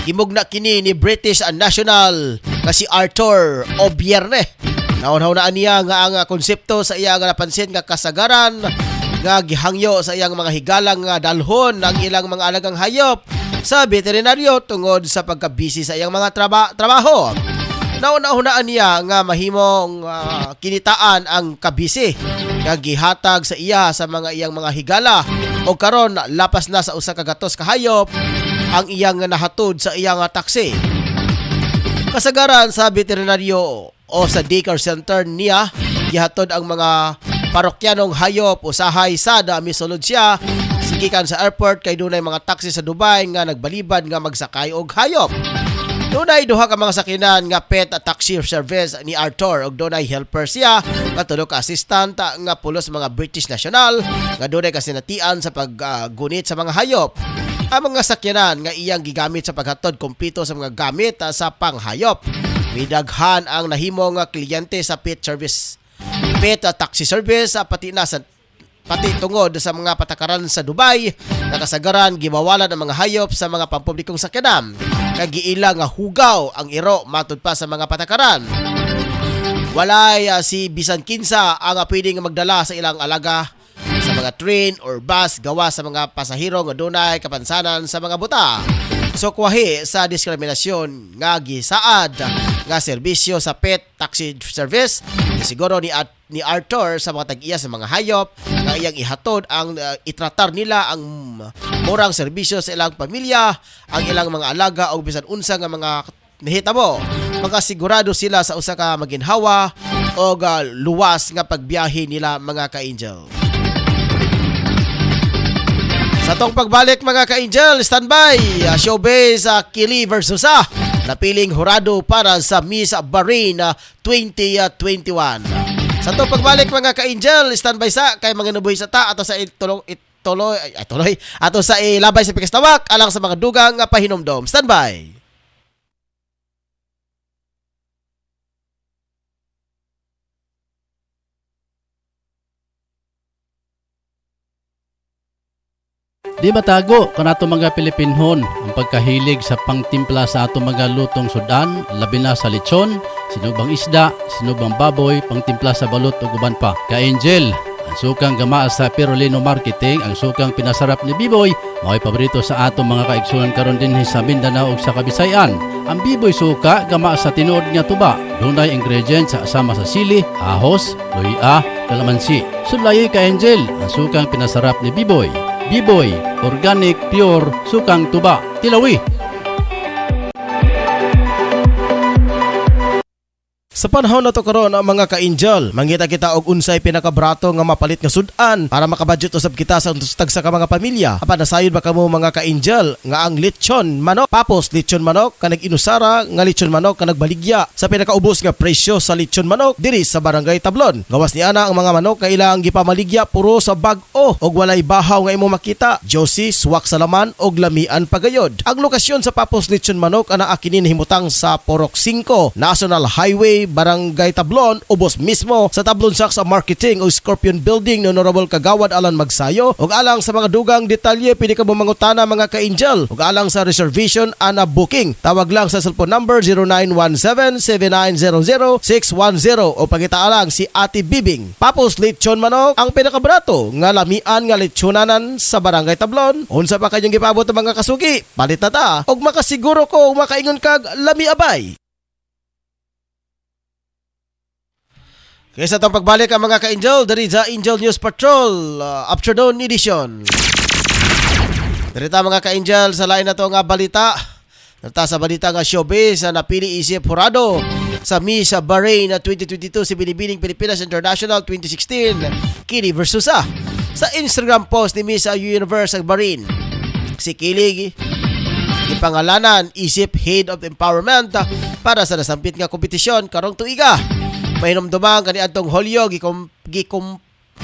Gimugna kini ni British national nga si Arthur Obierne. Naunhaw-naan niya nga ang konsepto sa iya nga napansin nga kasagaran nga gihangyo sa iyang mga higalang nga dalhon ang ilang mga alagang hayop sa veterinaryo tungod sa pagkabisi sa iyang mga trabaho. Nauna-hunaan niya nga mahimong kinitaan ang kabisi nga gihatag sa iya sa mga iyang mga higala o karon lapas na sa usa ka gatos ka hayop ang iyang nahatod sa iyang taksi. Kasagaran sa veterinaryo o sa daycare center niya gihatod ang mga parokyanong hayop usahay sada misulod siya gikan sa airport kay dunay mga taxi sa Dubai nga nagbalibad nga magsakay og hayop. Dunay duha ka mga sakinan nga pet taxi service ni Arthur og dunay helper siya nga tulo ka assistant nga pulos mga British national nga dunay kasinatian sa paggunit sa mga hayop. Ang mga sakyanan nga iyang gigamit sa paghatod kumpleto sa mga gamit sa panghayop. Midaghan ang nahimong kliyente sa pet taxi service pati tungod sa mga patakaran sa Dubai, nakasagaran gibawalan ang mga hayop sa mga pampublikong sakyanan. Kagiila nga hugaw ang iro matud pa sa mga patakaran. Walay si bisan kinsa ang pwedeng magdala sa ilang alaga sa mga train or bus gawa sa mga pasahero nga dunay kapansanan sa mga buta. pagsukwahi sa diskriminasyon nga gisaad nga serbisyo sa pet taxi service siguro ni Arthur sa mga tag-iya sa mga hayop nga iyang ihatod ang itratar nila ang murang serbisyo sa ilang pamilya, ang ilang mga alaga o bisan unsa nga mga nahitabo. Makasigurado sila sa usa ka maginhawa o luwas nga pagbiyahe nila mga ka-angel. Sa tong pagbalik mga ka-angel, standby, showbiz Kili versus napiling hurado para sa Miss Bahrain 2021. Sa tong pagbalik mga ka-angel, standby sa kay mga nabuhi sa ta ato sa tuloy ato sa ilabay sa pikastawak alang sa mga dugang nga pahinomdom. Standby. Di matago kanato mga Pilipinhon ang pagkahilig sa pangtimpla sa ato mga lutong sudan, labi na sa lechon, sinugbang isda, sinugbang baboy, pangtimpla sa balot ug uban pa. Ka-angel, ang sukang gamaa sa Pirolino Marketing, ang sukang pinasarap ni Biboy, mao'y paborito sa ato mga kaigsunan karon dinhi sa Mindanao ug sa Kabisayan. Ang Biboy suka gamaa sa tinuod nga tuba, dunay ingredients sa asama sa sili, ahos, luya, kalamansi. Sudlayoy ka-angel, ang sukang pinasarap ni Biboy. Biboy, organic, pure, sukang tuba. Tilawi. Sa panahon na to karon mga ka-angel, mangita kita og unsay pinakabrato nga mapalit nga sudan para makabudget usab kita sa tag sa mga pamilya. Apan nasayod ba kamo mga ka-angel nga ang lechon manok, papos lechon manok kanag inusara nga lechon manok kanag baligya sa pinakaubos nga presyo sa lechon manok diri sa Barangay Tablon. Gawas ni ana ang mga manok nga ilang gipamaligya puro sa bag-o og walay bahaw nga imo makita. Josie, suwak sa laman og lamian pagayod. Ang lokasyon sa papos lechon manok ana akinin himutang sa Porok 5, National Highway, Barangay Tablon, ubos mismo sa Tablon Saks Marketing o Scorpion Building ni Honorable Kagawad Alan Magsayo. Ug alang sa mga dugang detalye pwede ka mangutana mga ka-angel. Ug alang sa reservation ana booking, tawag lang sa cellphone number 0917-7900-610 o pangita lang si Ate Bibing. Papos lechon manok ang pinakabrato nga lamian nga lechonanan sa Barangay Tablon. Unsa pa kanyang gipabot ang mga kasugi? Palit na ta og makasiguro ko makaingon kag lami abay. Kaysa itong pagbalik ang mga ka-angel dari sa Angel News Patrol Afternoon Edition. Darita mga ka-angel sa lain na ito nga balita. Darita sa balita nga showbiz na napili isip hurado sa Miss Bahrain 2022 si Binibining Pilipinas International 2016 Kili versus sa Instagram post ni Miss Universe Bahrain. Si Kili ipangalanan isip Head of Empowerment para sa nasampit nga kompetisyon karong tuiga. Mahinomdumang kaniadtong Hulyo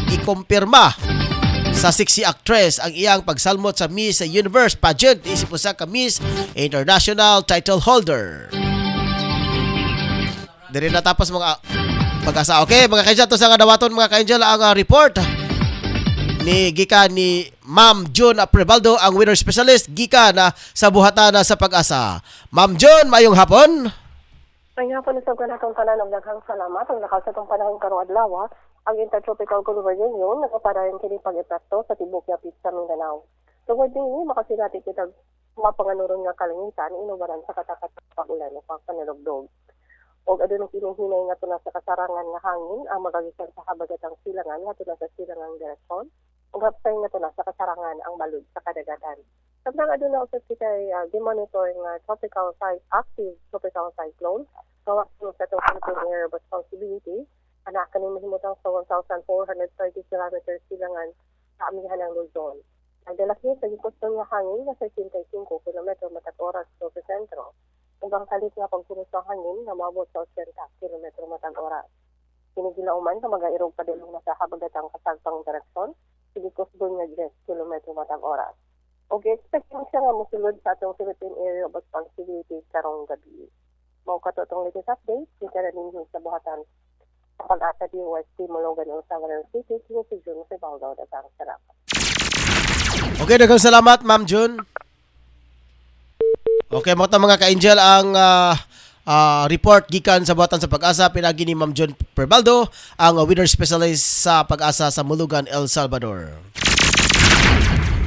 gikumpirma sa sexy actress ang iyang pagsalmot sa Miss Universe pageant isip usa ka Miss International title holder. Diri na tapos mga pag-asa. Okay, mga ka-angel, to sa dawaton mga ka-angel ang report ni gikan ni Ma'am June Prebaldo, ang winner specialist gikan sa buhatan sa pag-asa. Ma'am June, mayong hapon. May nga po nasab ka na itong tanan ng daghang salamat ang nakal sa itong panahon karong adlaw ang Intertropical Convergence nakapadayon kini pag-epekto sa tibok yapit sa Mindanao. Tungod din makasilati kita mapanganuron nga kalangitan inubaran sa katakat pag-ulan o pagpanalugdog. O adunong hinuhinay nga tuna sa kasarangan nga hangin ang magagikan sa habagatang silangan nga tuna sa silangang direksyon ug hapsay nga tuna sa kasarangan ang balud sa kadagatan. Samtang aduna usab kita gi-monitor nga active tropical cyclone gawas sa itong Philippine Area of Responsibility anak kaning mahimutang sa 1,430 kilometers silangan sa amihan ng Luzon. Ang dalaki sa gikustong nga hangin na 65 km matag oras sa sentro. Ang bangkalit nga pagpunos ng hangin na maabot sa 80 km matag oras. Kinigilauman sa mga irog padulong na sa habagatang kasagpang direksyon, sigikustong nga 10 km matag oras. Okay, expecting siya nga musulod sa atong Philippine Area of Responsibility karong gabi. Mao katotong latest update, kita na ninyo sa buhatan sa pag-asa DOST Mologan o Sangaran City, si June Sibaldo at ang salamat. Okay, daghang salamat Ma'am June. Okay, mga mga ka-angel ang report gikan sa buhatan sa pag-asa pinagi ni Ma'am June Prebaldo, ang winner specialist sa pag-asa sa Mulugan, El Salvador.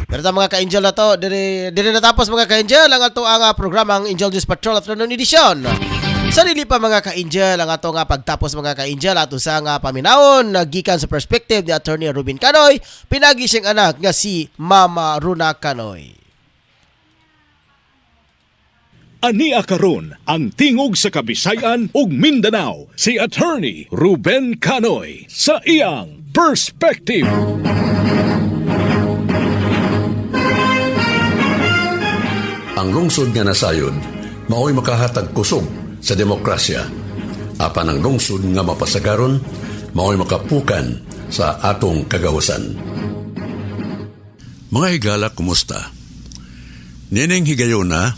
Pero ta mga ka-angel na to, dire natapos mga ka-angel ang ato ang programang Angel News Patrol Afternoon Edition. Sa dili pa mga ka-angel ang ato nga pagtapos mga ka-angel ato sa nga paminawon gikan sa perspective ni Attorney Ruben Canoy, pinagi siyang anak nga si Mama Runa Canoy. Ania karon ang tingog sa Kabisayan ug Mindanao si Attorney Ruben Canoy sa iyang Perspective. Ang lungsod nga nasayod, mao'y makahatag kusog sa demokrasya. Apan ang lungsod nga mapasagaron, mao'y makapukan sa atong kagawasan. Mga higala, kumusta? Nining higayuna,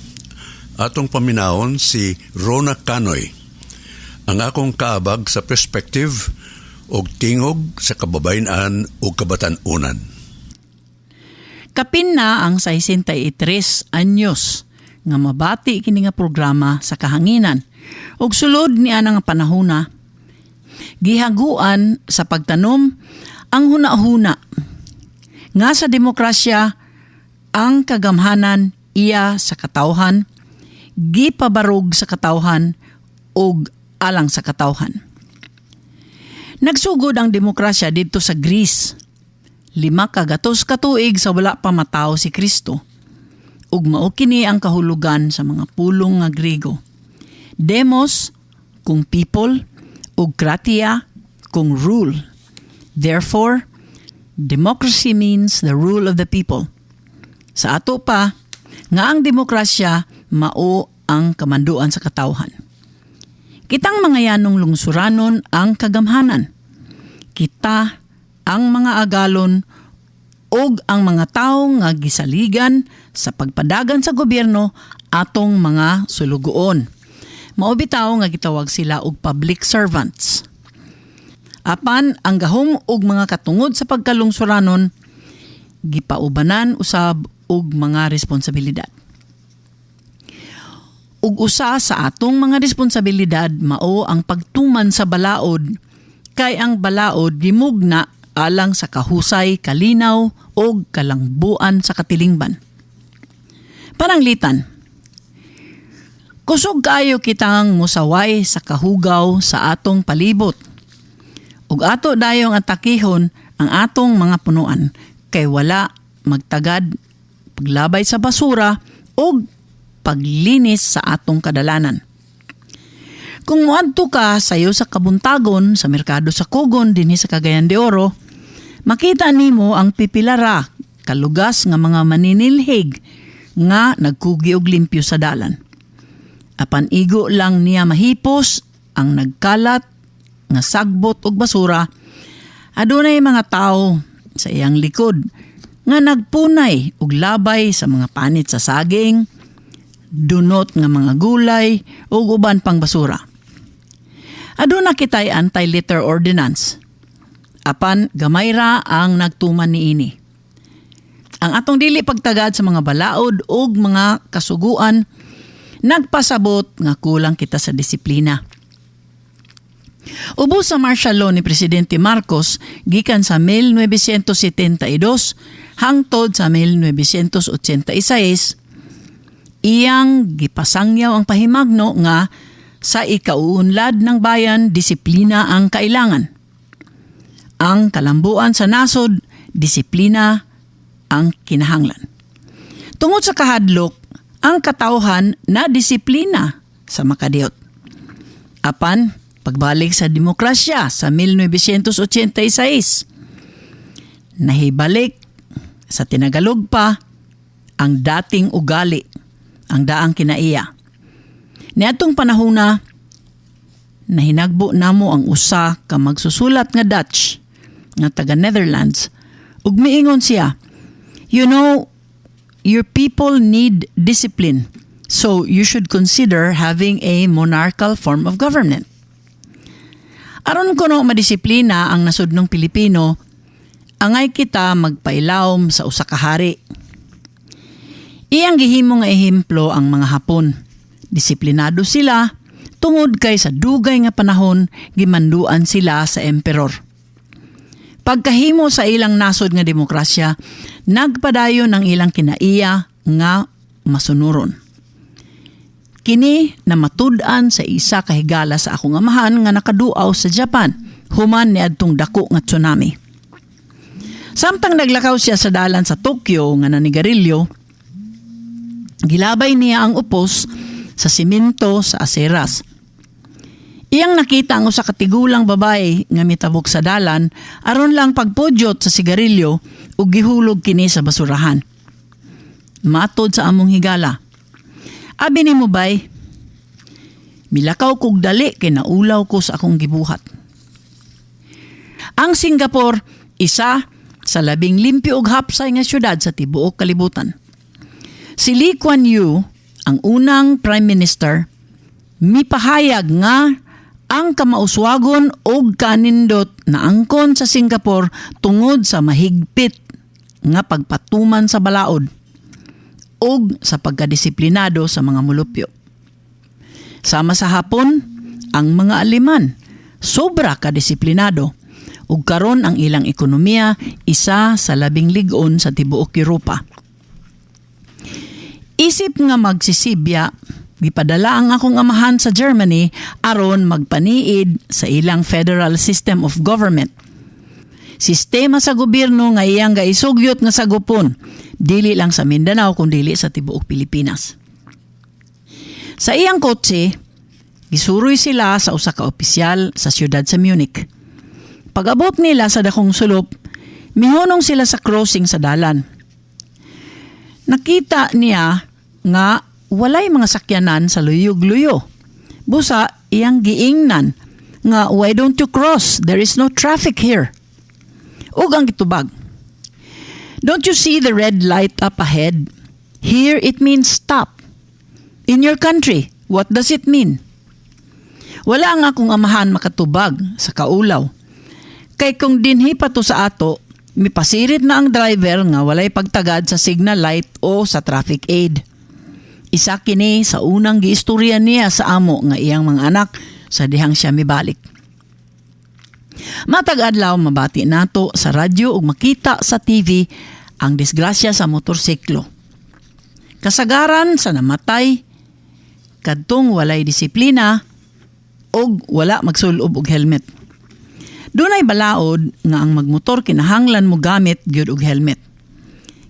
atong paminahon si Rona Canoy, ang akong kaabag sa perspective o tingog sa kababayan o kabatanunan. Kapin na ang 63 anyos nga mabati kini nga programa sa kahanginan ug sulod ni anang panahona gihaguan sa pagtanom ang hunahuna nga sa demokrasya ang kagamhanan iya sa katawhan gipabarog sa katawhan ug alang sa katawhan. Nagsugod ang demokrasya didto sa Greece 500 katuig sa wala pa matao si Kristo. Ug mao kini ang kahulugan sa mga pulong nga Griego. Demos kung people ug kratia kung rule. Therefore, democracy means the rule of the people. Sa ato pa nga ang demokrasya mao ang kamanduan sa katawhan. Kitang mga yanong lungsuranon ang kagamhanan. Kita ang mga agalon ug ang mga tawo nga gisaligan sa pagpadagan sa gobyerno atong mga sulugoon. Mao bitaw nga gitawag sila og public servants. Apan ang gahom ug mga katungod sa pagkalungsuranon gipaubanan usab og mga responsibilidad. Ug usa sa atong mga responsibilidad mao ang pagtuman sa balaod kay ang balaod gimugna alang sa kahusay, kalinaw o kalangbuan sa katilingban. Pananglitan, kusog kayo kitang musaway sa kahugaw sa atong palibot. Ug ato dayong atakihon ang atong mga punuan kay wala magtagad paglabay sa basura o paglinis sa atong kadalanan. Kung muadto ka sayo sa kabuntagon sa merkado sa Kugon dinhi sa Cagayan de Oro, makita nimo ang pipilara kalugas nga mga maninilhig nga nagkugi og limpyo sa dalan. Apan igo lang niya mahipos ang nagkalat nga sagbot og basura, adunay mga tawo sa iyang likod nga nagpunay og labay sa mga panit sa saging, dunot nga mga gulay ug uban pang basura. Aduna kitay anti-litter ordinance. Apan gamay ra ang nagtuman niini. Ang atong dili pagtagad sa mga balaod ug mga kasuguan nagpasabot nga kulang kita sa disiplina. Ubos sa martial law ni Presidente Marcos gikan sa 1972 hangtod sa 1986, iyang gipasangyaw ang pahimagno nga sa ikauunlad ng bayan, disiplina ang kailangan. Ang kalambuan sa nasod, disiplina ang kinahanglan. Tungod sa kahadlok, ang katawhan na disiplina sa makadiyot. Apan, pagbalik sa demokrasya sa 1986, nahibalik sa tinagalog pa ang dating ugali, ang daang kinaiya. Niadtong panahona, nahinagbo namo ang usa ka magsusulat nga Dutch nga taga Netherlands ug miingon siya, "You know, your people need discipline, so you should consider having a monarchical form of government." Aron kuno madisiplina ang nasudnong Pilipino, angay kita magpailawom sa usa ka hari. Iyang gihimo nga ehemplo ang mga Hapon. Disiplinado sila tungod kay sa dugay nga panahon gimanduan sila sa emperor. Pagkahimo sa ilang nasod nga demokrasya, nagpadayon ang ilang kinaiya nga masunuron. Kini na matud-an sa isa ka higala sa akong amahan nga nakaduaw sa Japan, human ni adtong dako nga tsunami. Samtang naglakaw siya sa dalan sa Tokyo nga nanigarilyo, gilabay niya ang upos sa simento sa aseras. Iyang nakita ang usa ka tigulang babae nga mitabok sa dalan aron lang pagpudyot sa sigarilyo ug gihulog kini sa basurahan. Matod sa among higala, abi ni mo bay, milakaw kog dali kay naulaw ko sa akong gibuhat. Ang Singapore, isa sa labing limpyo ug hapsay nga syudad sa tibuok kalibutan. Si Lee Kuan Yew, ang unang Prime Minister, mipahayag nga ang kamauswagon og kanindot na angkon sa Singapore tungod sa mahigpit nga pagpatuman sa balaod og sa pagkadisiplinado sa mga mulupyo. Sama sa hapon, ang mga Aleman sobra kadisiplinado ug karon ang ilang ekonomiya isa sa labing lig-on sa tibuok Europa. Isip nga magsisibya, gipadala ang akong amahan sa Germany aron magpaniid sa ilang federal system of government. Sistema sa gobyerno nga iyang gaisugyot nga sagupon, dili lang sa Mindanao kundi sa tibuok Pilipinas. Sa iyang kotse, gisuroy sila sa usa ka opisyal sa siyudad sa Munich. Pag-abot nila sa dakong sulop, mihunong sila sa crossing sa dalan. Nakita niya nga walay mga sakyanan sa luyog-luyo. Busa, iyang giingnan nga, why don't you cross? There is no traffic here. Ug ang gitubag, don't you see the red light up ahead? Here it means stop. In your country, what does it mean? Wala ang akong amahan makatubag sa kaulaw. Kay kung dinhi pa to sa ato, mipasirit na ang driver nga walay pagtagad sa signal light o sa traffic aid. Isa kini sa unang giistorya niya sa amo nga iyang mga anak sa dihang siya mibalik. Matag adlaw mabati nato sa radyo ug makita sa TV ang disgrasya sa motorsiklo. Kasagaran sa namatay kadtong walay disiplina ug wala magsulob og helmet. Dunay balaod nga ang magmotor kinahanglan mo gamit gyud og helmet.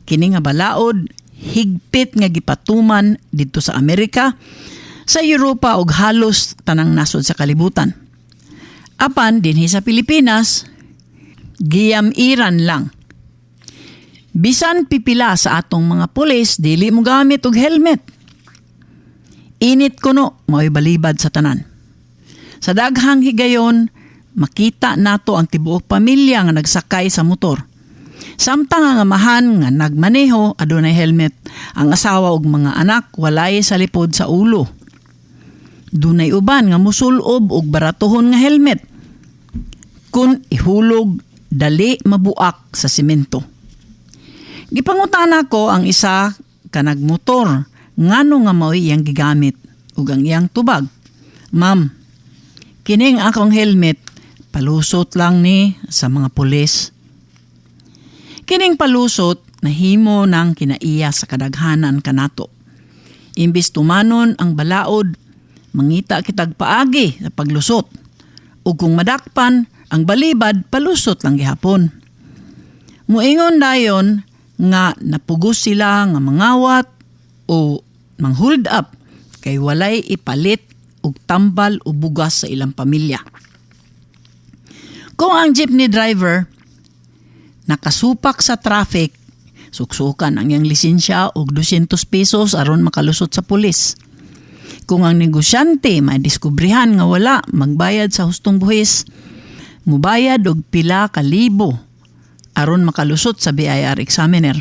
Kini nga balaod higpit nga gipatuman didto sa Amerika, sa Europa ug halos tanang nasod sa kalibutan. Apan dinhi sa Pilipinas, giyam-iran lang. Bisan pipila sa atong mga pulis, dili mo gamit og helmet. Init kuno, mao'y balibad sa tanan. Sa daghang higayon, makita nato ang tibuok pamilya nga nagsakay sa motor. Samtang ang amahan nga nagmaneho adunay helmet, ang asawa ug mga anak walay sa lipod sa ulo. Dunay uban nga musulob og baratuhon nga helmet. Kun ihulog, dali mabuak sa simento. Gipangutana ko ang isa ka nagmotor ngano nga mao iyang gigamit ug ang iyang tubag. Ma'am, kining akong helmet palusot lang ni sa mga pulis. Kining palusot nahimo ng kinaiya sa kadaghanan kanato. Imbis tumanon ang balaod, mangita kitag paagi sa paglusot. Ug kung madakpan, ang balibad palusot lang gihapon. Muingon dayon nga napugos sila nga mangawat o mang-hold up kay walay ipalit og tambal o bugas sa ilang pamilya. Kung ang jeepney driver nakasupak sa traffic, suksukan ang iyang lisensya og 200 pesos aron makalusot sa pulis. Kung ang negosyante may diskubrihan nga wala magbayad sa hustong buhis, mubayad og pila ka libo aron makalusot sa BIR examiner.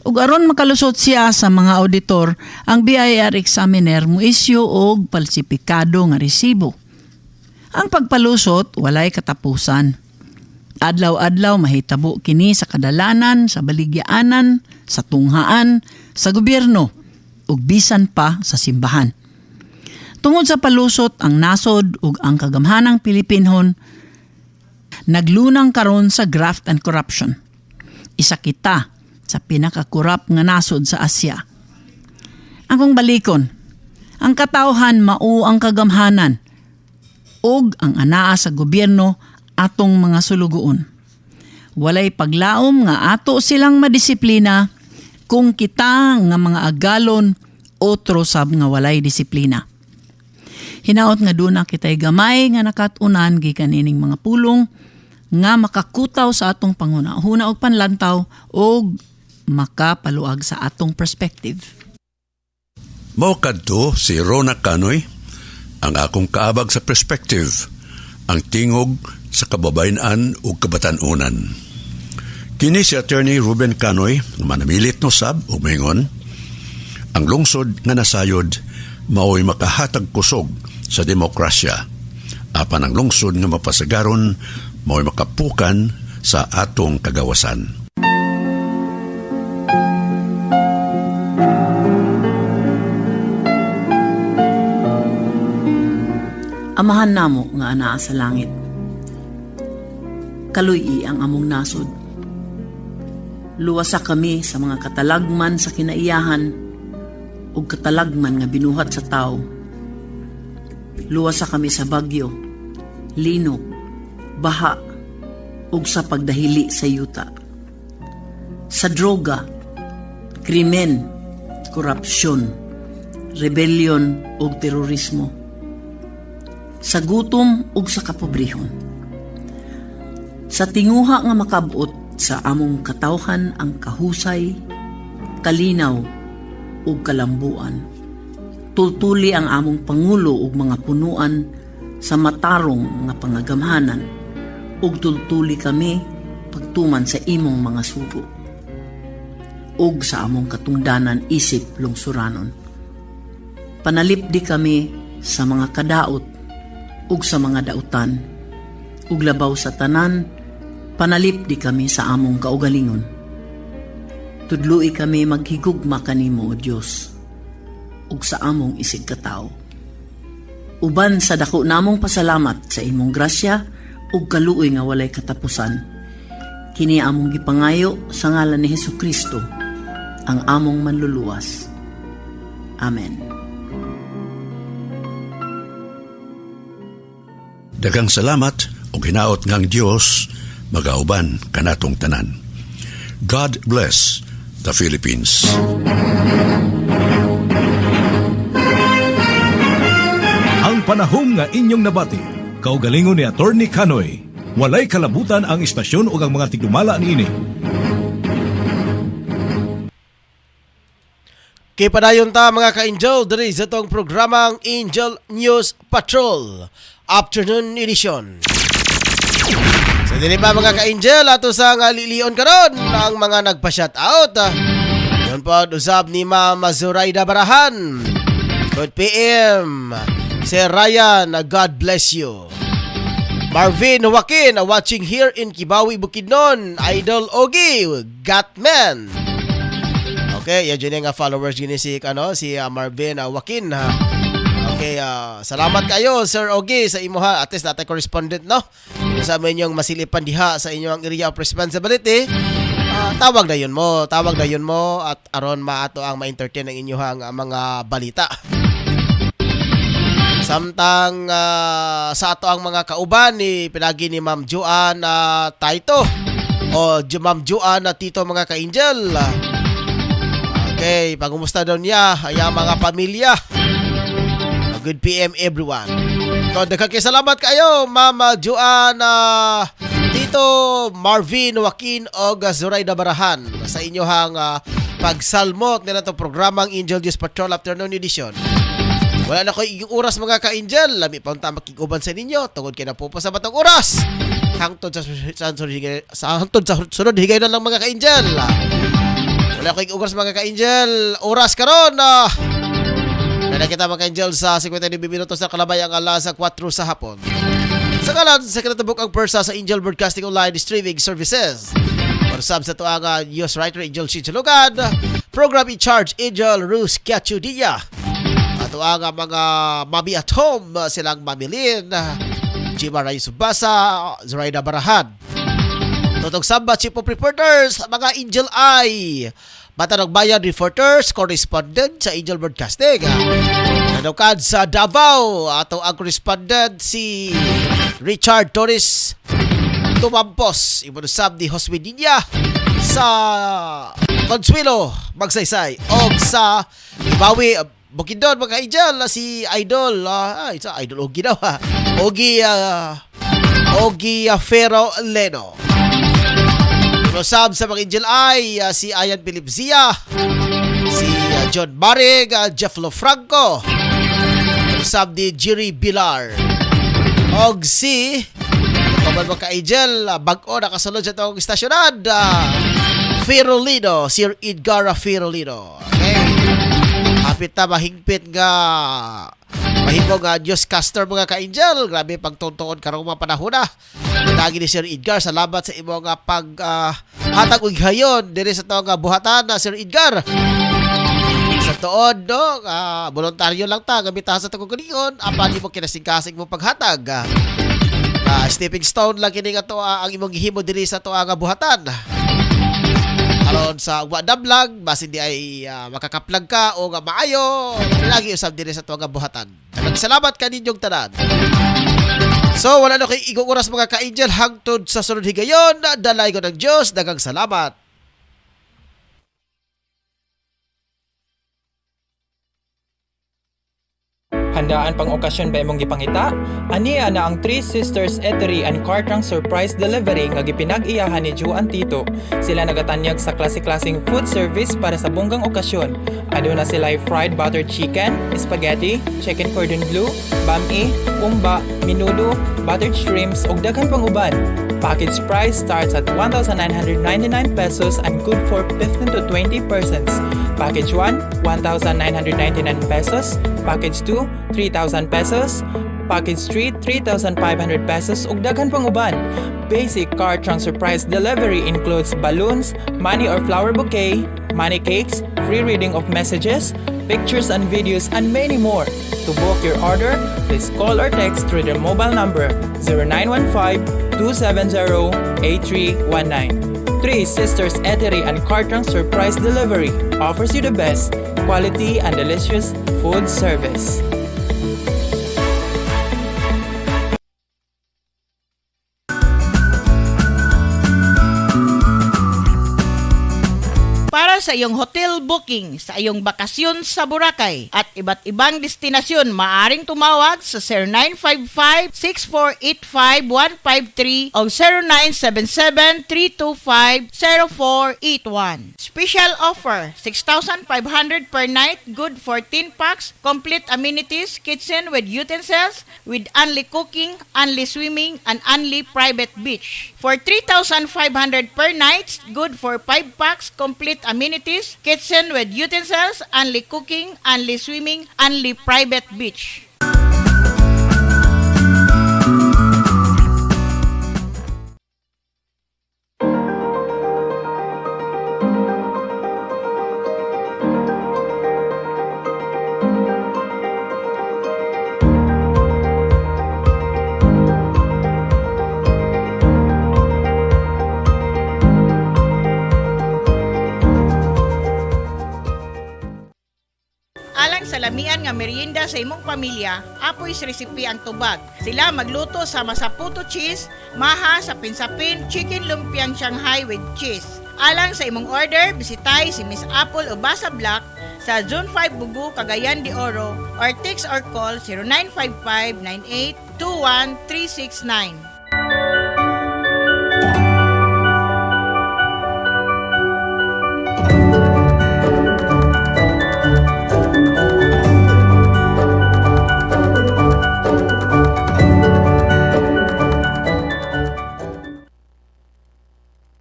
Ug aron makalusot siya sa mga auditor, ang BIR examiner mo-issue og falsipikado nga resibo. Ang pagpalusot walay katapusan. Adlaw-adlaw mahitabo kini sa kadalanan, sa baligyaanan, sa tunghaan, sa gobyerno, ug bisan pa sa simbahan. Tungod sa palusot ang nasod ug ang kagamhanang Pilipinhon, naglunang karon sa graft and corruption. Isa kita sa pinakakurap nga nasod sa Asya. Akong balikon, ang katawhan mao ang kagamhanan ug ang anaa sa gobyerno atong mga sulugoon. Walay paglaom nga ato silang madisiplina kung kita nga mga agalon otro sab nga walay disiplina. Hinaot nga duna kitay gamay nga nakatunan gikan ining mga pulong nga makakutaw sa atong panghuna-huna og panlantaw og makapaluag sa atong perspective. Mao kadto si Rona Canoy, ang akong kaabag sa perspective, ang tingog sa kababayan ug kabatan-unan. Kini si Attorney Ruben Canoy, manamilit no sab ug moingon, ang lungsod nga nasayod mao'y makahatag kusog sa demokrasya. Apan ang lungsod nga mapasagaron mao'y makapukan sa atong kagawasan. Amahan namo nga anaa sa langit. Kaluy ang among nasod. Luwasa kami sa mga katalagman sa kinaiyahan ug katalagman nga binuhat sa tao. Luwasa kami sa bagyo, linog, baha ug sa pagdahili sa yuta. Sa droga, krimen, korupsyon, rebellion ug terorismo. Sa gutom ug sa kapobrehon. Sa tinguha nga makabuot sa among katawhan ang kahusay, kalinaw ug kalambuan. Tultuli ang among pangulo ug mga punuan sa matarong nga pangagamhanan ug tultuli kami pagtuman sa imong mga sugo ug sa among katungdanan isip lungsuranon. Panalipdi kami sa mga kadaot ug sa mga dautan, ug labaw sa tanan, panalipdi kami sa among kaugalingon. Tudloi kami maghigugma kanimo, O Dios, ug sa among isig katao. Uban sa dako namong pasalamat sa imong grasya ug kaluoy nga walay katapusan. Kini among gipangayo sa ngalan ni Hesukristo, ang among manluluwas. Amen. Daghang salamat o hinaot ngang Dios magauban kanatong tanan. God bless the Philippines. Ang panahom nga inyong nabati, kaugalingon ni Attorney Canoy. Walay kalabutan ang istasyon o ang mga tigdumala niini. Kay padayon ta mga ka-Angel diri sa itong programang Angel News Patrol Afternoon Edition. Sa dili ba mga ka-Angel, ato sa nga lilion karon ang mga nagpa-shoutout. Yun po, usab ni Mama Zoraida Barahan. Good PM. Si Ryan, God bless you. Marvin Joaquin, watching here in Kibawi, Bukidnon. Idol Ogie, Gatman. Okay, yan dyan nga followers gini si Marvin Joaquin. Okay, salamat kayo Sir Ogie sa imuha, at least natay correspondent no. Sa inyong masilipan diha sa inyong area of responsibility. Tawag dayon mo at aron maato ang ma-entertain ang inyong mga balita. Samtang sa ato ang mga kauban ni pinagi ni Ma'am Joanne Taito o Ma'am Joanne Tito mga ka-Angel. Okay, pagumusta daw niya ay mga pamilya. Good PM everyone. So, salamat kayo Mama Joanne, Tito Marvin Joaquin o Zoraida Barahan sa inyong pagsalmot nila itong programang Angel News Patrol Afternoon Edition. Wala na ko yung oras mga ka-Angel. Lami pa unta makikuban sa ninyo. Tungod kayo na po sa batang oras. Hangtod sa sunod higay na lang mga ka-Angel. Wala ko yung oras mga ka-Angel. Oras karon. Nakita mga ka-Angel sa 59 minutos na kalabayang alas 4 sa hapon. Sa kalan, sa kinatubok ang persa sa Angel Broadcasting Online Streaming Services. Parsab sa tuanga news writer Angel Chichulugad. Program in charge Angel Ruz Cachudia. At tuanga mga mami at home silang mamilin. Jimar Rayos Subasa, Zoraida Barahan. Tutong Samba, Chief of Reporters, mga Angel Eye, Batanang Bayan Reporters, correspondent sa Angel Broadcasting. Nanukad sa Davao, ato ang correspondent si Richard Torres Tumampos, imunusab ni Hosmidinia sa Consuelo, Magsaysay, o sa Ibawi, Bukidnon, mga Angel, si Idol, isa Idol Ogie daw, Ogie Ferro Leno. Imunusab sa mga Angel ay si Ayan Pilipzia, si John Marig, Jeff Lofranco, imunusab ni Jerry Bilar, og si kaman mga Angel, bag-o nakasunod sa itong istasyonan, Ferolino, Sir Edgar Ferolino. Okay. Hapit na mahingpit nga mahimong newscaster mga ka-Angel. Grabe pagtuntuon karong mga panahon na. Lagi ni Sir Edgar, salamat sa imong paghatag og hayon diri sa itong buhatan na Sir Edgar. Sa tuod, no, voluntaryo lang ta gamitahan sa itong kuningon, apa di mo kinasingkasing mo paghatag. Stepping stone lang kini nga to ang imong gihimo diri sa to nga buhatan. Aron sa wada vlog basin di ay makakaplag ka o nga maayo, lagi usab diri sa to nga buhatan. Salamat kaninyong tanan. So wala na kay igong oras mga ka-Angel, hangtod sa sunod higayon, dalay ko ng Diyos, daghang salamat. Handaan pang okasyon ba imong gipangita? Ania na ang Three Sisters Eatery and Cartrang Surprise Delivery nga gipinag-iyahan ni Juan Tito. Sila nagatanyag sa klase-klaseng food service para sa bunggang okasyon. Aduna sila fried buttered chicken, spaghetti, chicken cordon bleu, bami, umba, minudo, buttered shrimps ug daghan pang uban. Package price starts at 1,999 pesos and good for 15 to 20 persons. Package 1, 1,999 pesos. Package 2, 3,000 pesos. Package 3, 3,500 pesos ug daghan pang uban. Basic Cartrang Surprise Delivery includes balloons, money or flower bouquet, money cakes, free reading of messages, pictures and videos, and many more. To book your order, please call or text through their mobile number 0915-270-8319. Three Sisters Eatery and Cartrang Surprise Delivery offers you the best quality and delicious food service. Para sa iyong hotel booking, sa iyong bakasyon sa Boracay at iba't ibang destinasyon, maaring tumawag sa 0955-6485-153 o 0977-325-0481. Special offer, 6,500 per night, good for 10 packs, complete amenities, kitchen with utensils, with only cooking, only swimming, and only private beach. For 3,500 per night, good for 5 packs, complete amenities, kitchen with utensils, only cooking, only swimming, only private beach. Lamian nga merienda sa imong pamilya, apoy sa resipi ang tubag. Sila magluto sa masaputo cheese, maha sa pinsapin, chicken lumpiang Shanghai with cheese. Alang sa imong order, bisitay si Miss Apple Ubasa Black sa Zone 5 Bugu, Cagayan de Oro, or text or call 0955-9821-369.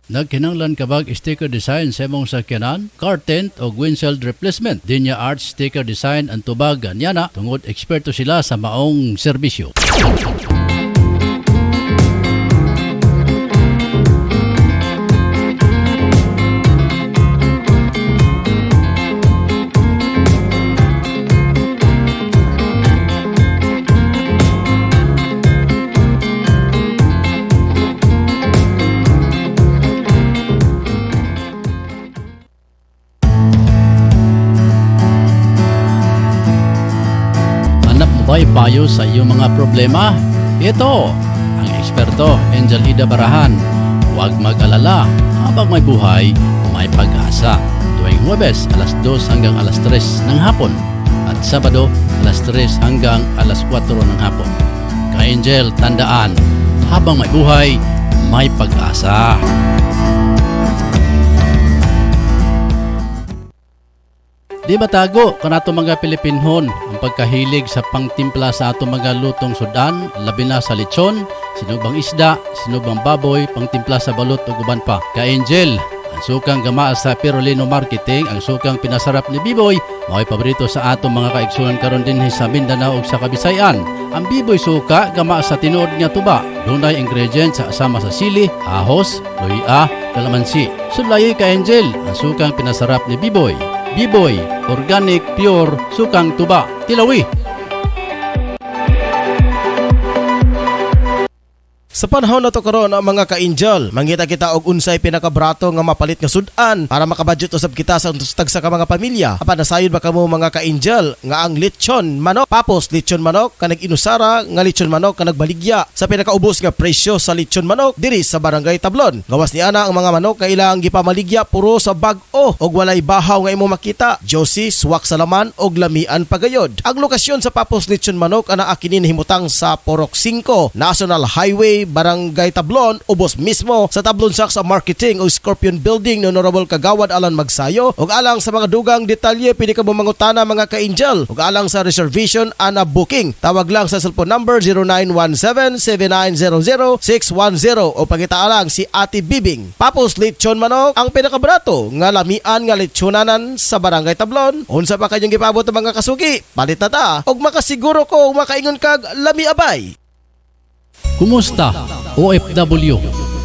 Nagkinanglan kabag sticker design sa imong sakyanan, car tent o windshield replacement. Dinya Arts sticker design ang tubag anyana tungod eksperto sila sa maong serbisyo. may payo sa iyong mga problema. Ito ang eksperto Angel Ida Barahan. Huwag mag-alala, habang may buhay, may pag-asa. Tuwing Huwebes, alas 2 hanggang alas 3 ng hapon. At Sabado, alas 3 hanggang alas 4 ng hapon. Ka-Angel, tandaan, habang may buhay, may pag-asa. Di matago kanato mga Pilipinhon ang pagkahilig sa pangtimpla sa ato mga lutong sudan, labi na sa lechon, sinubang isda, sinubang baboy, pangtimpla sa balot ug uban pa. Ka-Angel, ang sukang gamaa sa Pirulino Marketing, ang sukang pinasarap ni Biboy, mao'y paborito sa atong mga kaigsunan karon din sa Mindanao ug sa Kabisayan. Ang Biboy suka gamaa sa tinuod nga tuba, dunay ingredients sa asama sa sili, ahos, luya, kalamansi. Sudlayoy Ka-Angel, ang sukang pinasarap ni Biboy. Biboy, organic, pure, sukang tuba. Tilawi! Sa panahon na to karon mga ka-Angel, mangita kita og unsay pinakabrato nga mapalit nga sudan para makabudget usab kita sa tag sa mga pamilya. Apan nasayod ba kamo mga ka-Angel nga ang lechon manok, papos lechon manok kanag inusara nga lechon manok kanag baligya sa pinakaubos nga presyo sa lechon manok diri sa Barangay Tablon. Gawas ni ana ang mga manok nga ilang gipamaligya puro sa bag-o og walay bahaw nga imo makita. Josie, suwak sa laman og lamian pagayod. Ang lokasyon sa papos lechon manok ana akinin himutang sa Porok 5, National Highway, Barangay Tablon, ubos mismo sa Tablon Saks Marketing o Scorpion Building ni Honorable Kagawad Alan Magsayo. Ug alang sa mga dugang detalye pwede ka mangutana mga ka-Angel. Ug alang sa reservation ana booking, tawag lang sa cellphone number 0917-7900-610 o pangita lang si Ate Bibing. Papos lechon manok ang pinakabrato nga lamian nga lechonanan sa Barangay Tablon. Unsa pa kanyang gipabot ang mga kasugi? Palit na ta og makasiguro ko makaingon kag lami abay. Kumusta, OFW?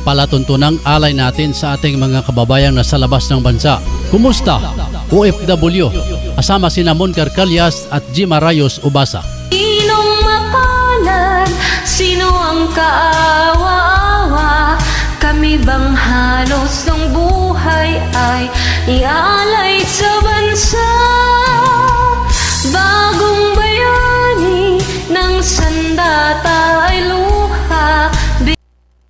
Palatuntunang alay natin sa ating mga kababayang nasa labas ng bansa. Kumusta, OFW? Asama sina Mon Carcalias at Jima Rayos Ubasa. Sinong mapalad? Sino ang kaawa-awa? Kami bang halos ng buhay ay ialay sa bansa? Bagong bayani ng sandata ay luha.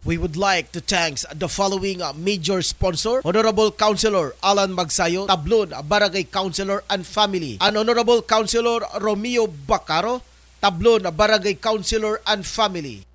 We would like to thank the following major sponsor: Honorable Councilor Alan Magsayo, Tablon Barangay Councilor and Family, and Honorable Councilor Romeo Bacaro, Tablon Barangay Councilor and Family.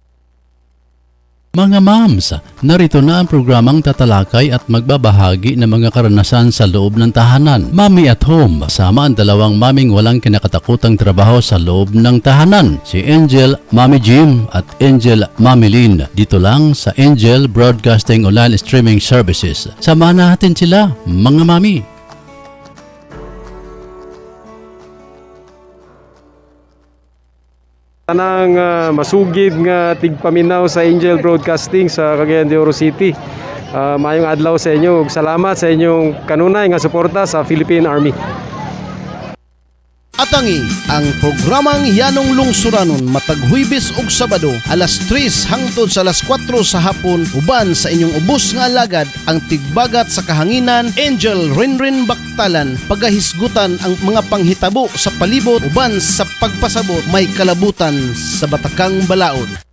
Mga moms, narito na ang programang tatalakay at magbabahagi ng mga karanasan sa loob ng tahanan. Mommy at Home, kasama ang dalawang maming walang kinakatakutang trabaho sa loob ng tahanan. Si Angel, Mommy Jim at Angel, Mommy Lynn. Dito lang sa Angel Broadcasting Online Streaming Services. Samahan natin sila, mga mami. Tanang masugid nga tigpaminaw sa Angel Broadcasting sa Cagayan de Oro City. Mayong adlaw sa inyo ug salamat sa inyong kanunay nga suporta sa Philippine Army. Atangi ang programang Yanong Lungsuranon matag Huwebes ug Sabado alas 3 hangtod sa alas 4 sa hapon uban sa inyong ubos nga alagad ang tigbagat sa kahanginan Angel Renren Baktalan pagahisgutan ang mga panghitabo sa palibot uban sa pagpasabot may kalabutan sa Batakang Balaod.